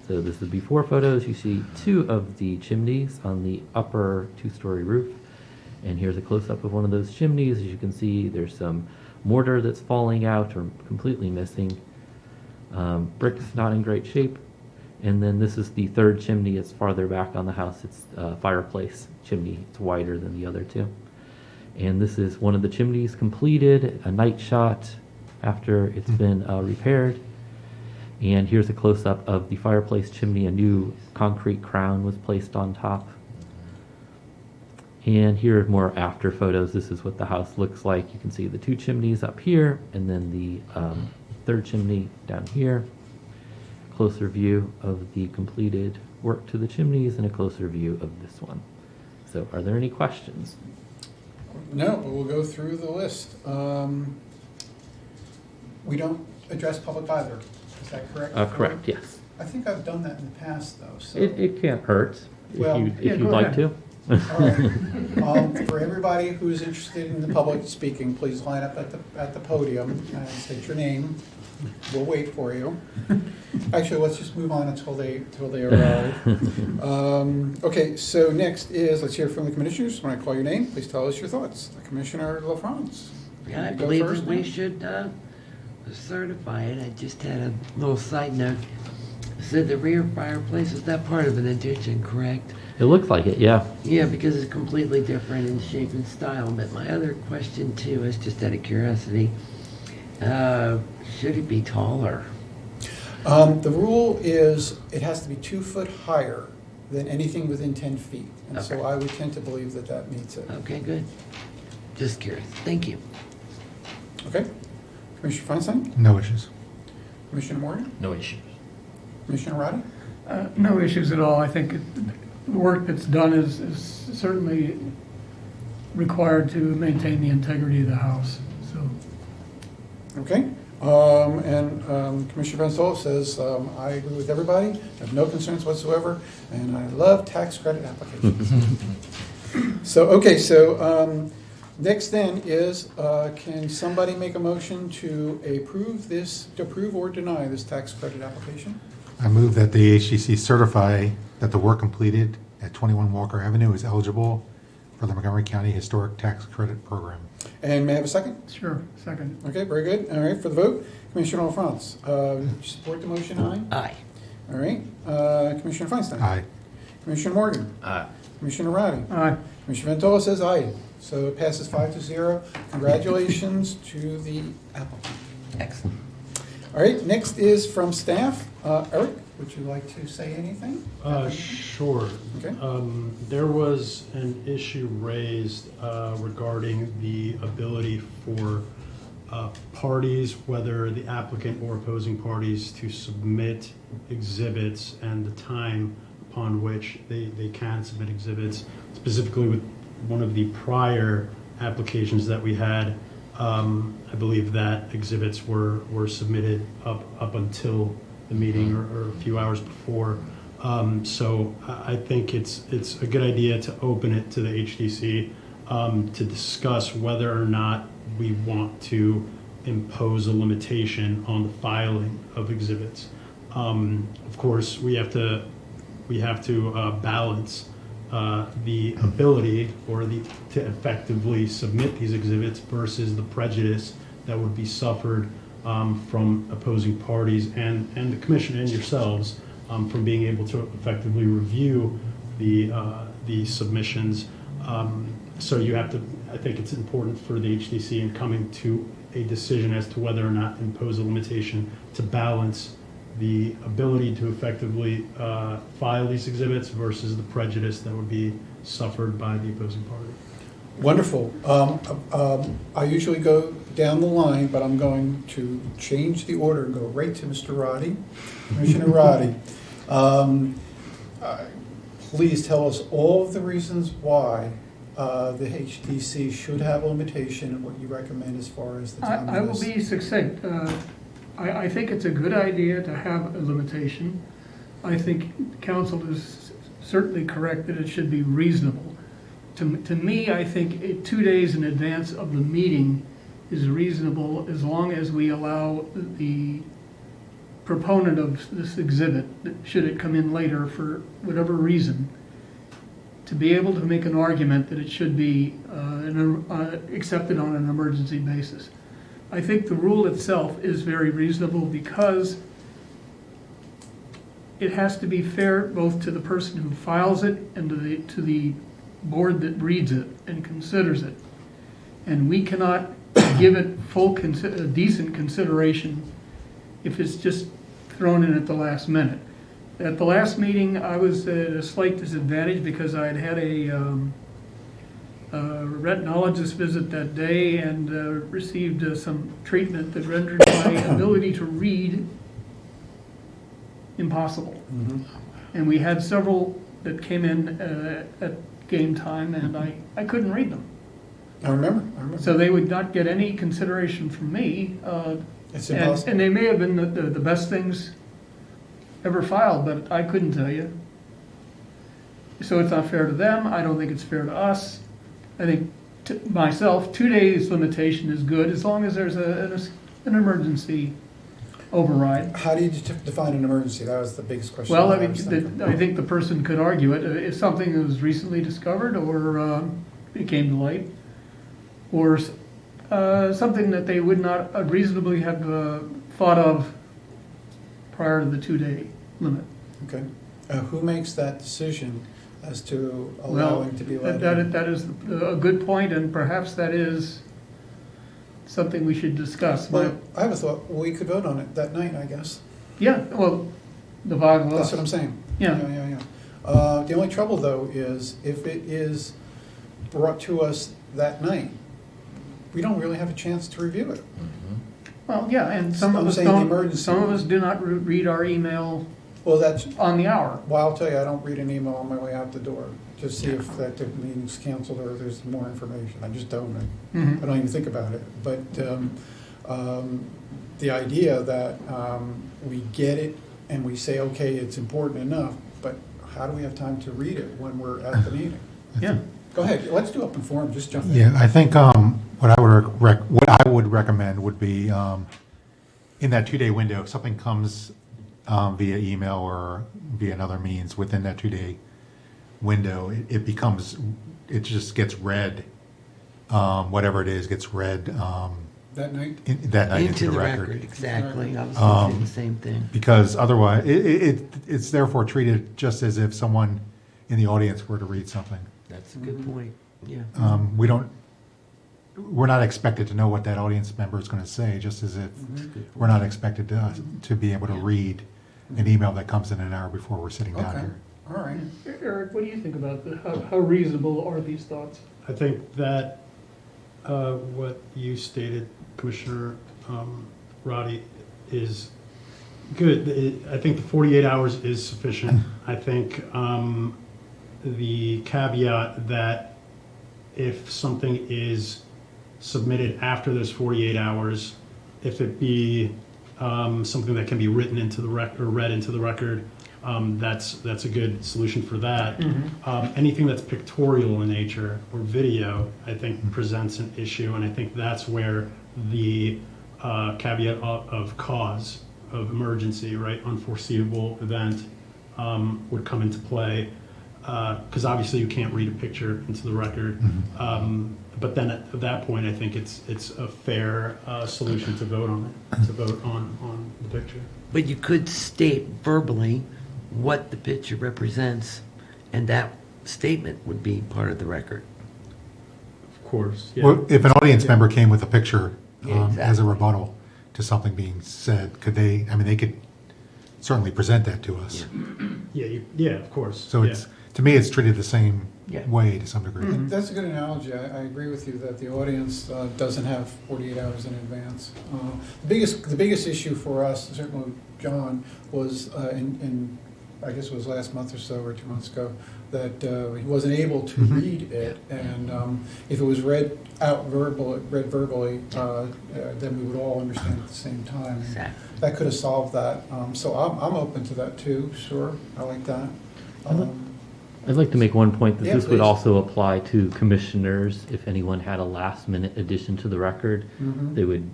S3: So this is the before photos. You see 2 of the chimneys on the upper 2-story roof. And here's a close-up of one of those chimneys. As you can see, there's some mortar that's falling out or completely missing. Bricks not in great shape. And then this is the 3rd chimney. It's farther back on the house. It's a fireplace chimney. It's wider than the other 2. And this is one of the chimneys completed, a night shot after it's been repaired. And here's a close-up of the fireplace chimney. A new concrete crown was placed on top. And here are more after photos. This is what the house looks like. You can see the 2 chimneys up here, and then the 3rd chimney down here. Closer view of the completed work to the chimneys and a closer view of this one. So are there any questions?
S1: No, but we'll go through the list. We don't address public either, is that correct?
S3: Correct, yes.
S1: I think I've done that in the past, though, so.
S3: It can't hurt if
S1: Well,
S3: you,
S7: yeah,
S3: if you'd
S7: go
S3: like
S7: ahead.
S3: to.
S1: All right. For everybody who's interested in the public speaking, please line up at the podium and state your name. We'll wait for you. Actually, let's just move on until they arrive. Okay, so next is, let's hear from the commissioners. When I call your name, please tell us your thoughts. Commissioner LaFrance.
S2: Yeah, I
S1: You go
S2: believe
S1: first
S2: that we
S1: now?
S2: should certify it. I just had a little side note. Said the rear fireplace, is that part of an addition, correct?
S3: It looks like it, yeah.
S2: Yeah, because it's completely different in shape and style. But my other question too is just out of curiosity, should it be taller?
S1: The rule is it has to be 2 foot higher than anything within 10 feet. And so
S2: Okay.
S1: I would tend to believe that that meets it.
S2: Okay, good. Just curious. Thank you.
S1: Okay? Commissioner Feinstein?
S4: No issues.
S1: Commissioner Morgan?
S6: No issues.
S1: Commissioner Roddy?
S7: No issues at all. I think the work that's done is certainly required to maintain the integrity of the house, so.
S1: Okay. Commissioner Vanstola says, I agree with everybody, I have no concerns whatsoever, and I love tax credit applications. So next then is, can somebody make a motion to approve or deny this tax credit application?
S4: I move that the HDC certify that the work completed at 21 Walker Avenue is eligible for the Montgomery County Historic Tax Credit Program.
S1: And may I have a second?
S7: Sure, second.
S1: Okay, very good. All right, for the vote, Commissioner LaFrance, support the motion, aye?
S2: Aye.
S1: All right, Commissioner Feinstein?
S4: Aye.
S1: Commissioner Morgan?
S6: Aye.
S1: Commissioner Roddy?
S7: Aye.
S1: Commissioner Ventola says aye. So it passes 5-0. Congratulations to the applicant.
S2: Excellent.
S1: All right, next is from staff. Eric, would you like to say anything?
S8: Sure.
S1: Okay.
S8: There was an issue raised regarding the ability for parties, whether the applicant or opposing parties, to submit exhibits and the time upon which they can submit exhibits. Specifically with one of the prior applications that we had, I believe that exhibits were submitted up until the meeting or a few hours before. So I think it's a good idea to open it to the HDC to discuss whether or not we want to impose a limitation on the filing of exhibits. Of course, we have to balance the ability to effectively submit these exhibits versus the prejudice that would be suffered from opposing parties and the commission and yourselves from being able to effectively review the submissions. So you have to, I think it's important for the HDC in coming to a decision as to whether or not impose a limitation to balance the ability to effectively file these exhibits versus the prejudice that would be suffered by the opposing party.
S1: Wonderful. I usually go down the line, but I'm going to change the order and go right to Mr. Roddy. Commissioner Roddy, please tell us all of the reasons why the HDC should have a limitation and what you recommend as far as the time
S7: I
S1: of
S7: will
S1: this.
S7: be succinct. I think it's a good idea to have a limitation. I think council is certainly correct that it should be reasonable. To me, I think 2 days in advance of the meeting is reasonable as long as we allow the proponent of this exhibit, should it come in later for whatever reason, to be able to make an argument that it should be accepted on an emergency basis. I think the rule itself is very reasonable because it has to be fair both to the person who files it and to the board that reads it and considers it. And we cannot give it decent consideration if it's just thrown in at the last minute. At the last meeting, I was at a slight disadvantage because I had a retinologist visit that day and received some treatment that rendered my ability to read impossible.
S1: Mhm.
S7: And we had several that came in at game time, and I couldn't read them.
S1: I remember.
S7: So they would not get any consideration from me.
S1: It's
S7: And
S1: impossible.
S7: they may have been the best things ever filed, but I couldn't tell you. So it's not fair to them, I don't think it's fair to us. I think, myself, 2 days limitation is good, as long as there's an emergency override.
S1: How do you define an emergency? That was the biggest question.
S7: Well, I
S1: I was thinking.
S7: mean, I think the person could argue it, if something was recently discovered, or it came to light, or something that they would not reasonably have thought of prior to the 2-day limit.
S1: Okay. Who makes that decision as to
S7: Well,
S1: allowing to be let in?
S7: that is a good point, and perhaps that is something we should discuss.
S1: Well, I have a thought, we could vote on it that night, I guess.
S7: Yeah, well, the five of us.
S1: That's what I'm saying.
S7: Yeah.
S1: The only trouble, though, is if it is brought to us that night, we don't really have a chance to review it.
S7: Well, yeah, and some of
S1: I'm
S7: us
S1: saying the
S7: don't,
S1: emergency.
S7: some of us do not read our email
S1: Well, that's,
S7: on the hour.
S1: well, I'll tell you, I don't read an email on my way out the door to see if that the meeting's canceled or if there's more information. I just don't.
S7: Mhm.
S1: I don't even think about it. But the idea that we get it and we say, okay, it's important enough, but how do we have time to read it when we're at the meeting?
S7: Yeah.
S1: Go ahead, let's do open forum, just jump in.
S4: Yeah, I think what I would recommend would be in that 2-day window, if something comes via email or via another means within that 2-day window, it just gets read. Whatever it is gets read
S1: That night?
S4: that night
S2: Into the record, exactly. I was thinking the same thing.
S4: Because otherwise, it's therefore treated just as if someone in the audience were to read something.
S2: That's a good point, yeah.
S4: We're not expected to know what that audience member is going to say, just as if we're not expected to be able to read an email that comes in an hour before we're sitting down
S1: Okay,
S4: here.
S1: all right.
S7: Eric, what do you think about how reasonable are these thoughts?
S8: I think that what you stated, Commissioner Roddy, is good. I think the 48 hours is sufficient. I think the caveat that if something is submitted after those 48 hours, if it be something that can be written into the record or read into the record, that's a good solution for that. Anything that's pictorial in nature or video, I think presents an issue, and I think that's where the caveat of cause, of emergency, right, unforeseeable event would come into play, because obviously you can't read a picture into the record. But then at that point, I think it's a fair solution to vote on it, to vote on the picture.
S2: But you could state verbally what the picture represents, and that statement would be part of the record.
S8: Of course, yeah.
S4: Well, if an audience member came with a picture
S2: Yeah,
S4: as a
S2: exactly.
S4: rebuttal to something being said, they could certainly present that to us.
S8: Yeah, of course.
S4: So
S8: yeah.
S4: to me, it's treated the same
S2: Yeah.
S4: way to some degree.
S1: That's a good analogy. I agree with you that the audience doesn't have 48 hours in advance. The biggest issue for us, certainly John, was in I guess it was last month or so, or 2 months ago, that he wasn't able to read it, and if it was read verbally, then we would all understand at the same time.
S2: Exactly.
S1: That could have solved that. So I'm open to that too. Sure, I like that.
S3: I'd like to make one point that
S1: Yeah,
S3: this would
S1: please.
S3: also apply to commissioners. If anyone had a last-minute addition to the record, they would,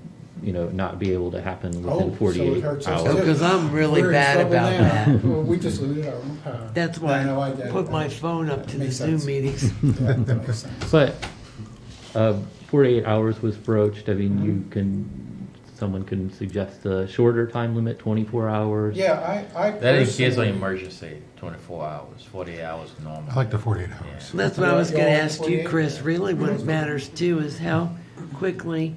S3: not be able to happen
S1: Oh,
S3: within
S1: so it
S3: 48
S1: hurts us
S3: hours.
S1: too.
S2: Because I'm really
S1: We're in
S2: bad
S1: trouble
S2: about
S1: now.
S2: that.
S1: Well, we just limited our own power.
S2: That's why
S1: No, I
S2: I
S1: get it.
S2: put my phone up to the
S1: Makes
S2: Zoom
S1: sense.
S2: meetings.
S1: Yeah, that makes sense.
S3: But 48 hours was broached. I mean, someone can suggest a shorter time limit, 24 hours.
S1: Yeah, I
S6: That in case of
S1: personally-
S6: emergency, 24 hours, 48 hours normal.
S4: I like the 48 hours.
S2: That's what I was going to ask you,
S1: 48?
S2: Chris. Really, what matters too is how quickly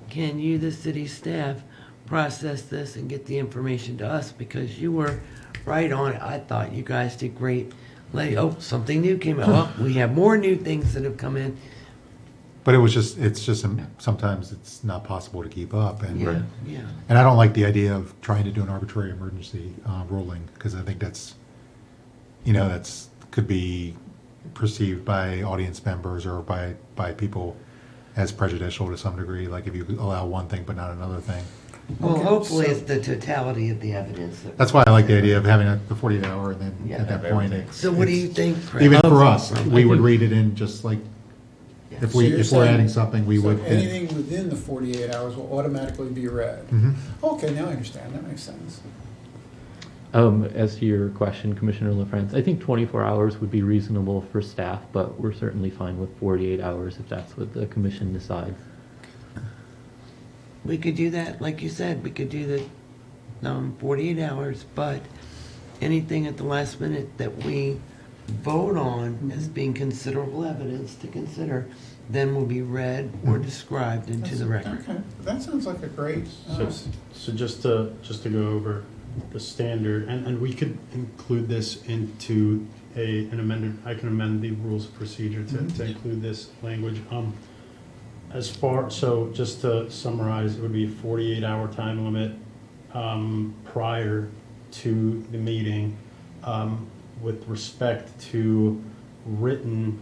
S2: can you, the city staff, process this and get the information to us? Because you were right on it. I thought you guys did great. Like, something new came out. Well, we have more new things that have come in.
S4: But it's just sometimes it's not possible to keep up, and
S2: Yeah.
S4: and I don't like the idea of trying to do an arbitrary emergency ruling, because I think that's could be perceived by audience members or by people as prejudicial to some degree. Like if you allow one thing but not another thing.
S2: Well,
S1: Okay,
S2: hopefully
S1: so-
S2: it's the totality of the evidence.
S4: That's why I like the idea of having the 48 hour, and then
S2: Yeah.
S4: at that
S6: Have
S4: point,
S6: everything.
S2: So what do you
S4: it's-
S2: think, Craig?
S4: even for us,
S3: I
S4: we would
S3: think-
S4: read it in just like, if
S1: So you're
S4: we're
S1: saying-
S4: adding something, we
S1: so
S4: would.
S1: anything within the 48 hours will automatically be read?
S4: Mhm.
S1: Okay, now I understand, that makes sense.
S3: As to your question, Commissioner LaFrance, I think 24 hours would be reasonable for staff, but we're certainly fine with 48 hours if that's what the commission decides.
S2: We could do that, like you said, we could do the 48 hours, but anything at the last minute that we vote on as being considerable evidence to consider, then will be read or described into the record.
S1: Okay, that sounds like a great,
S8: So just to go over the standard, and we could include this into an amended, I can amend the rules of procedure to include this language. So just to summarize, it would be a 48-hour time limit prior to the meeting with respect to written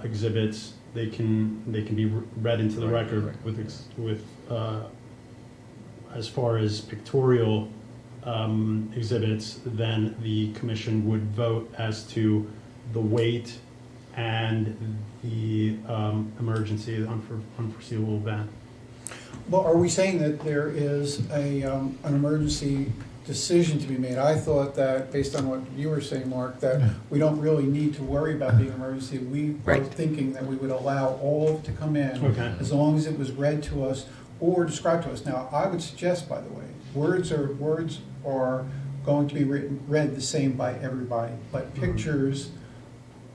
S8: exhibits. They can be read into the record with as far as pictorial exhibits, then the commission would vote as to the weight and the emergency, the unforeseeable event.
S1: well, are we saying that there is an emergency decision to be made? I thought that, based on what you were saying, Mark, that we don't really need to worry about being an emergency. We were
S2: Right.
S1: thinking that we would allow all to come in,
S8: Okay.
S1: as long as it was read to us or described to us. Now, I would suggest, by the way, words are going to be read the same by everybody, but pictures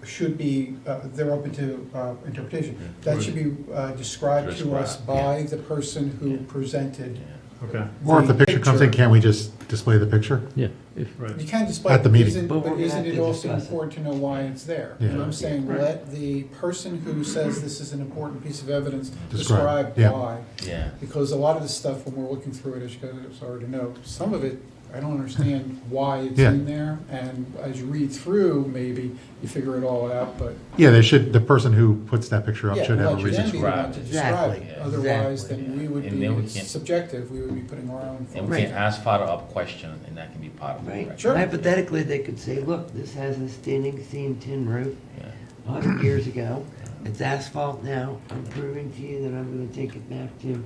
S1: should be, they're open to interpretation. That should be described to us by the person who presented.
S8: Okay.
S4: Or if the picture comes in,
S1: picture.
S4: can't we just display the picture?
S3: Yeah, if,
S8: Right.
S1: You can display,
S4: At the
S1: but
S4: meeting.
S1: isn't,
S2: But we're
S1: but
S2: gonna
S1: isn't
S2: have
S1: it
S2: to
S1: also
S2: discuss it.
S1: important to know why it's there?
S4: Yeah.
S1: And I'm saying,
S7: Right.
S1: let the person who says this is an important piece of evidence
S4: Describe,
S1: describe
S4: yeah.
S1: why.
S6: Yeah.
S1: Because a lot of the stuff, when we're looking through it, as you guys already know, some of it, I don't understand why it's
S4: Yeah.
S1: in there, and as you read through, maybe you figure it all out, but
S4: Yeah, the person who puts that picture up
S1: yeah,
S4: should have a
S1: let you then
S4: reason.
S1: be the one to describe
S2: Exactly,
S1: it.
S6: yeah.
S1: Otherwise,
S2: Exactly.
S1: then we would
S6: And then we
S1: be
S6: can't-
S1: subjective, we would be putting our own
S6: And
S1: thoughts.
S6: we can ask follow-up question, and that can be part of the
S2: Right.
S6: record.
S1: Sure.
S2: Hypothetically, they could say, look, this has a standing seam tin roof
S6: Yeah.
S2: 100 years ago. It's asphalt now. I'm proving to you that I'm going to take it back to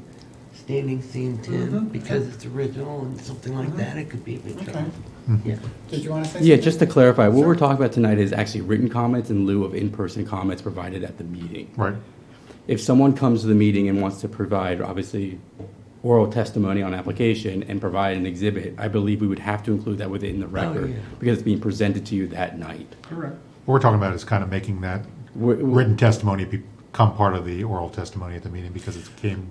S2: standing seam tin
S1: Mhm.
S2: because it's original and something like that. It could be a big
S1: Okay.
S2: trouble. Yeah.
S1: Did you want to say
S9: Yeah,
S1: something?
S9: just to clarify, what
S1: Sure.
S9: we're talking about tonight is actually written comments in lieu of in-person comments provided at the meeting.
S4: Right.
S9: If someone comes to the meeting and wants to provide, obviously, oral testimony on application and provide an exhibit, I believe we would have to include that within the record
S2: yeah.
S9: because it's being presented to you that night.
S7: Correct.
S4: What we're talking about is kind of making that
S9: We're-
S4: written testimony become part of the oral testimony at the meeting because it came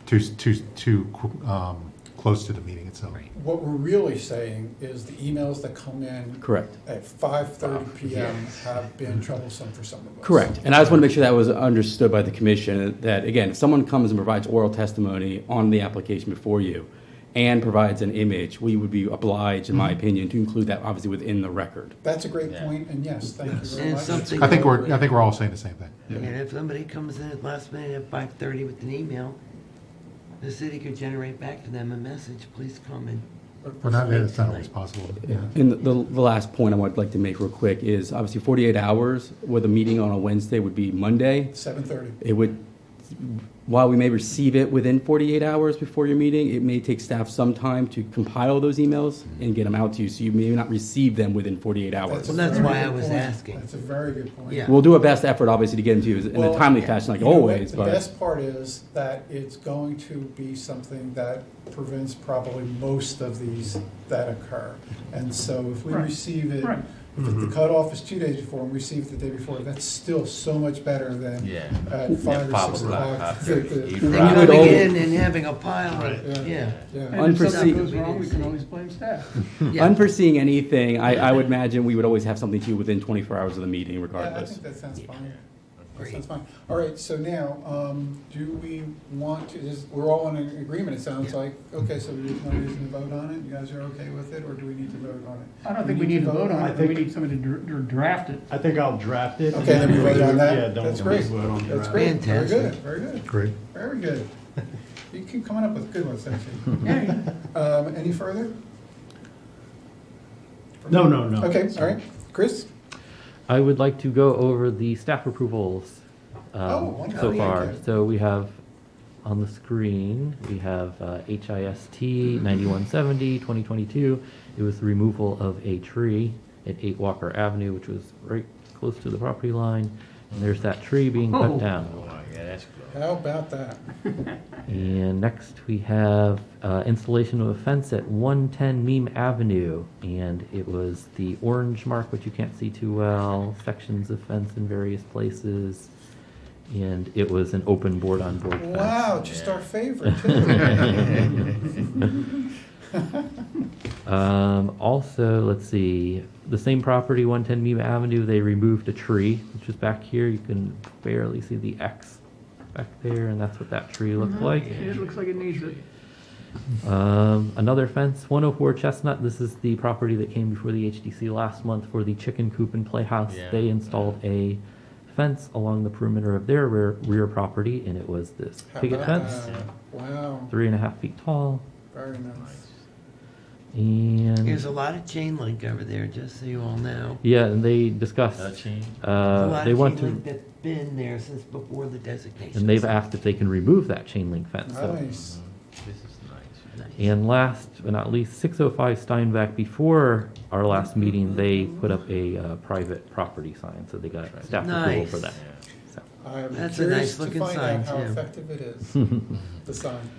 S4: too close to the meeting itself.
S1: What we're really saying is the emails that come in
S9: Correct.
S1: at 5:30 PM have been troublesome for some of us.
S9: Correct. And I just want to make sure that was understood by the commission, that, again, if someone comes and provides oral testimony on the application before you and provides an image, we would be obliged, in my opinion, to include that obviously within the record.
S1: That's a great
S6: Yeah.
S1: point, and yes, thank you very
S2: And
S1: much.
S2: something-
S4: I think we're all saying the same thing.
S2: And if somebody comes in at last minute at 5:30 with an email, the city could generate back to them a message, please come in.
S4: But that's not always possible. Yeah.
S9: And the last point I would like to make real quick is obviously 48 hours with a meeting on a Wednesday would be Monday.
S1: 7:30.
S9: It would, while we may receive it within 48 hours before your meeting, it may take staff some time to compile those emails and get them out to you, so you may not receive them within 48 hours.
S2: Well, that's
S1: a very
S2: why I
S1: good
S2: was
S1: point.
S2: asking.
S1: That's a very good point.
S2: Yeah.
S9: We'll do our best effort, obviously, to get them to you in a
S1: Well,
S9: timely fashion, like
S1: You know what?
S9: always,
S1: The
S9: but
S1: best part is that it's going to be something that prevents probably most of these that occur. And so if we
S7: Right.
S1: receive it,
S7: Right.
S1: if the cutoff is 2 days before and we receive it the day before, that's still so much better than
S6: Yeah.
S1: at 5 or 6
S6: o'clock,
S1: o'clock.
S6: 5:30.
S1: The-
S6: You
S1: the-
S2: And
S6: Right.
S9: would
S2: coming
S9: al-
S2: in and having a pile
S8: Right.
S2: of, yeah.
S1: Yeah.
S7: And if
S9: Unforeseen-
S7: something goes wrong, we can always blame staff.
S2: Yeah.
S9: unforeseeing anything, I would imagine we would always have something to you within 24 hours of the meeting
S1: Yeah, I
S9: regardless.
S1: think that sounds fine. That
S2: Great.
S1: sounds fine. All right, so now, do we want to, we're all in agreement, it sounds like. Okay, so there's no reason to vote on it? You guys are okay with it, or do we need to vote on it?
S7: I don't think we need to vote on
S8: I
S7: it, but we
S8: think-
S7: need somebody to draft it.
S8: I think I'll draft it.
S1: Okay, then we vote on
S8: Yeah,
S1: that.
S8: don't
S1: That's
S8: we
S1: great.
S8: vote on
S1: That's
S8: draft.
S1: great. Very
S2: Fantastic.
S1: good, very good,
S4: Great.
S1: very good. You keep coming up with good ones, don't you?
S7: Yeah,
S1: Any further?
S8: No, no, no.
S1: Okay, all right. Chris?
S3: I would like to go over the staff approvals
S1: Oh, wonderful.
S3: so
S1: Yeah,
S3: far.
S1: okay.
S3: So we have on the screen, we have HIST 9170 2022. It was the removal of a tree at 8 Walker Avenue, which was right close to the property line. And there's that tree being
S7: Oh.
S3: cut down.
S6: Oh, yeah, that's good.
S1: How about that?
S3: And next we have installation of a fence at 110 Meme Avenue. And it was the orange mark, which you can't see too well, sections of fence in various places. And it was an open board-on-board fence.
S1: Wow, just our favorite, too.
S3: Also, let's see, the same property, 110 Meme Avenue, they removed a tree, which is back here. You can barely see the X back there, and that's what that tree looked like.
S7: it looks like it needs it.
S3: Another fence, 104 Chestnut. This is the property that came before the HDC last month for the chicken coop and playhouse.
S6: Yeah.
S3: They installed a fence along the perimeter of their rear property, and it was this
S1: How
S3: picket
S1: about
S3: fence,
S1: that? Wow,
S3: 3.5 feet tall.
S1: very nice.
S3: And
S2: There's a lot of chain link over there, just so you all know.
S3: yeah, and they discussed.
S6: Touching.
S2: A lot
S3: They
S2: of
S3: want
S2: chain
S3: to,
S2: link that's been there since before the designation.
S3: and they've asked if they can remove that chain link fence. So.
S1: Nice.
S6: This is nice.
S3: And last but not least, 605 Steinbeck. Before our last meeting, they put up a private property sign, so they got staff approval
S2: Nice.
S3: for that.
S6: Yeah.
S3: So.
S1: I'm
S2: That's a
S1: curious
S2: nice
S1: to
S2: looking
S1: find
S2: sign,
S1: out how
S2: too.
S1: effective it is, the sign.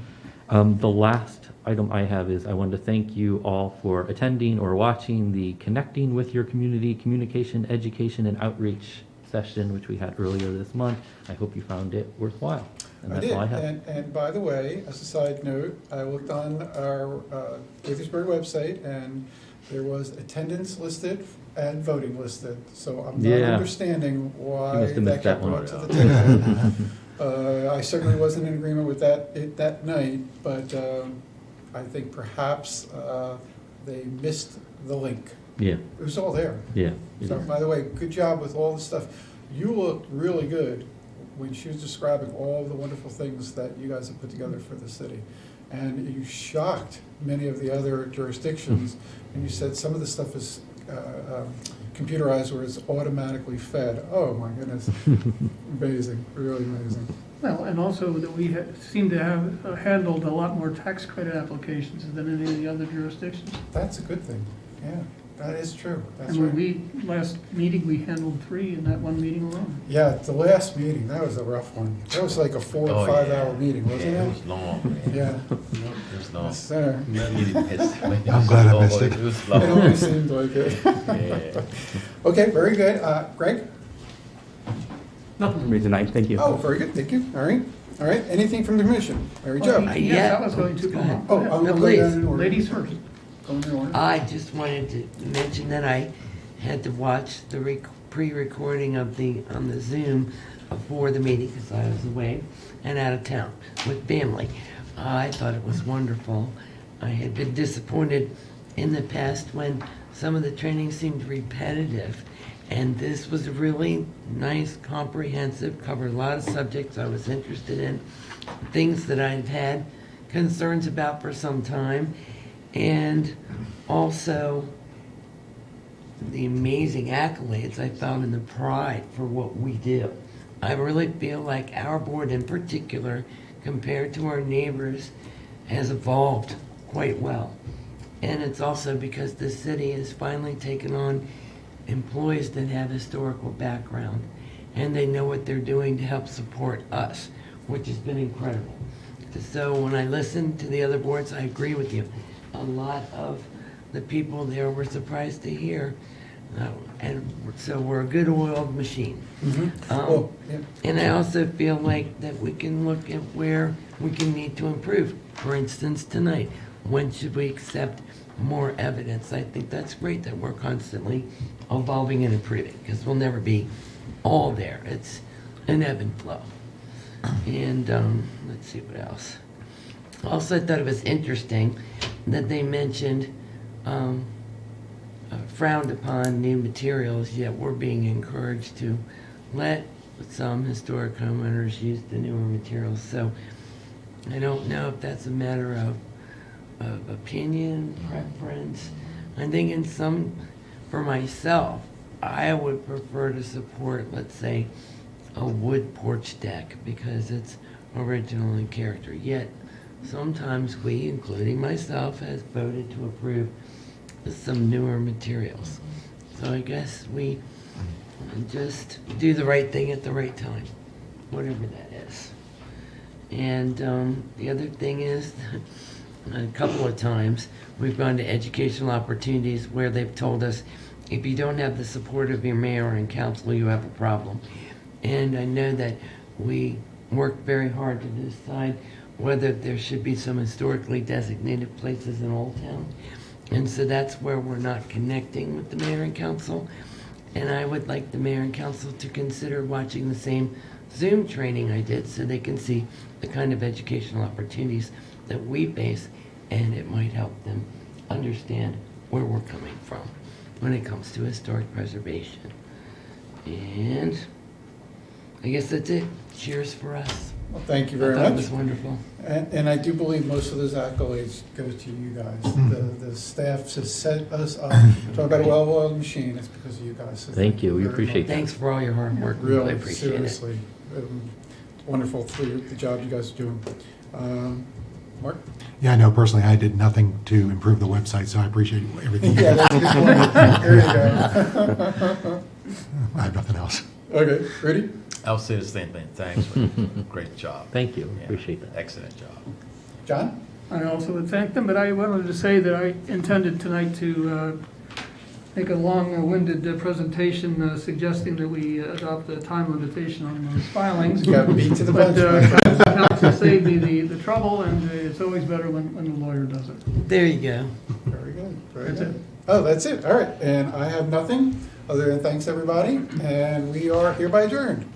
S3: The last item I have is I wanted to thank you all for attending or watching the Connecting with Your Community Communication, Education, and Outreach session, which we had earlier this month. I hope you found it worthwhile. And
S1: I
S3: that's
S1: did,
S3: all I have.
S1: and by the way, as a side note, I looked on our Gaithersburg website, and there was attendance listed and voting listed, so I'm not
S3: Yeah.
S1: understanding why
S3: must have
S1: that
S3: missed that
S1: got
S3: one.
S1: brought to the table. I certainly wasn't in agreement with that night, but I think perhaps they missed the link.
S3: Yeah,
S1: It was all there.
S3: yeah. it
S1: So,
S3: is.
S1: by the way, good job with all the stuff. You looked really good when she was describing all the wonderful things that you guys have put together for the city. And you shocked many of the other jurisdictions, and you said some of the stuff is computerized or is automatically fed. Oh, my goodness. Amazing, really amazing.
S7: Well, and also that we seem to have handled a lot more tax credit applications than any of the other jurisdictions.
S1: That's a good thing. Yeah, that is true. That's
S7: And when
S1: right.
S7: last meeting, we handled 3 in that one meeting alone.
S1: Yeah, the last meeting, that was a rough one. That was like a 4 or
S6: Oh,
S1: 5
S6: yeah.
S1: hour meeting, wasn't
S6: Yeah, it
S1: it?
S6: was long, man.
S1: Yeah.
S6: It was long.
S1: Yes, sir.
S4: I'm glad I missed it.
S6: It was
S1: It always
S6: long.
S1: seemed like it.
S6: Yeah.
S1: Okay, very good. Greg?
S9: Nothing for me tonight, thank you.
S1: Oh, very good, thank you. All right, all right. Anything from the commission? Mary Jo?
S7: Yes,
S2: yeah.
S7: I was going to.
S2: Go ahead.
S1: Oh, I'm
S2: No,
S1: going to go down
S2: please.
S1: in order.
S7: Ladies first.
S1: Going in order.
S2: I just wanted to mention that I had to watch the pre-recording of on the Zoom before the meeting because I was away and out of town with family. I thought it was wonderful. I had been disappointed in the past when some of the training seemed repetitive, and this was really nice, comprehensive, covered a lot of subjects I was interested in, things that I've had concerns about for some time, and also the amazing accolades I found in the pride for what we do. I really feel like our board in particular, compared to our neighbors, has evolved quite well. And it's also because the city has finally taken on employees that have historical background, and they know what they're doing to help support us, which has been incredible. So when I listen to the other boards, I agree with you. A lot of the people there were surprised to hear. And so we're a good oiled machine.
S1: Well, yeah.
S2: And I also feel like that we can look at where we can need to improve. For instance, tonight, when should we accept more evidence? I think that's great that we're constantly evolving and improving, because we'll never be all there. It's an ebb and flow. And let's see what else. Also, I thought it was interesting that they mentioned frowned upon new materials, yet we're being encouraged to let some historic homeowners use the newer materials. So I don't know if that's a matter of opinion, preference. I think for myself, I would prefer to support, let's say, a wood porch deck because it's original in character. Yet, sometimes we, including myself, has voted to approve some newer materials. So I guess we just do the right thing at the right time, whatever that is. And the other thing is, a couple of times, we've gone to educational opportunities where they've told us, if you don't have the support of your mayor and council, you have a problem. And I know that we work very hard to decide whether there should be some historically designated places in Old Town. And so that's where we're not connecting with the mayor and council. And I would like the mayor and council to consider watching the same Zoom training I did so they can see the kind of educational opportunities that we face, and it might help them understand where we're coming from when it comes to historic preservation. And I guess that's it. Cheers for us.
S1: Well, thank you very
S2: I thought it
S1: much.
S2: was wonderful.
S1: And I do believe most of those accolades go to you guys. The staff has set us up. Talk about a well-oiled machine, it's because of you guys. So
S3: Thank you. We
S1: very
S3: appreciate
S1: much.
S3: that.
S2: Thanks for all your hard work. We really
S1: Really,
S2: appreciate it.
S1: seriously. Wonderful for the job you guys are doing. Mark?
S4: Yeah, I know personally, I did nothing to improve the website, so I appreciate everything.
S1: Yeah, that's a good point. There you go.
S4: I have nothing else.
S1: Okay, ready?
S6: I'll say the same thing. Thanks, Rick. Great job.
S3: Thank you.
S6: Yeah,
S3: Appreciate that.
S6: Excellent job.
S1: John?
S7: I also would thank them, but I wanted to say that I intended tonight to make a long-winded presentation suggesting that we adopt a time limitation on those filings.
S1: You got beat to the
S7: But
S1: punch.
S7: counsel saved me the trouble, and it's always better when the lawyer does it.
S2: There you go.
S1: Very good, very
S7: That's
S1: good.
S7: it.
S1: Oh, that's it, all right. And I have nothing other than thanks, everybody, and we are hereby adjourned.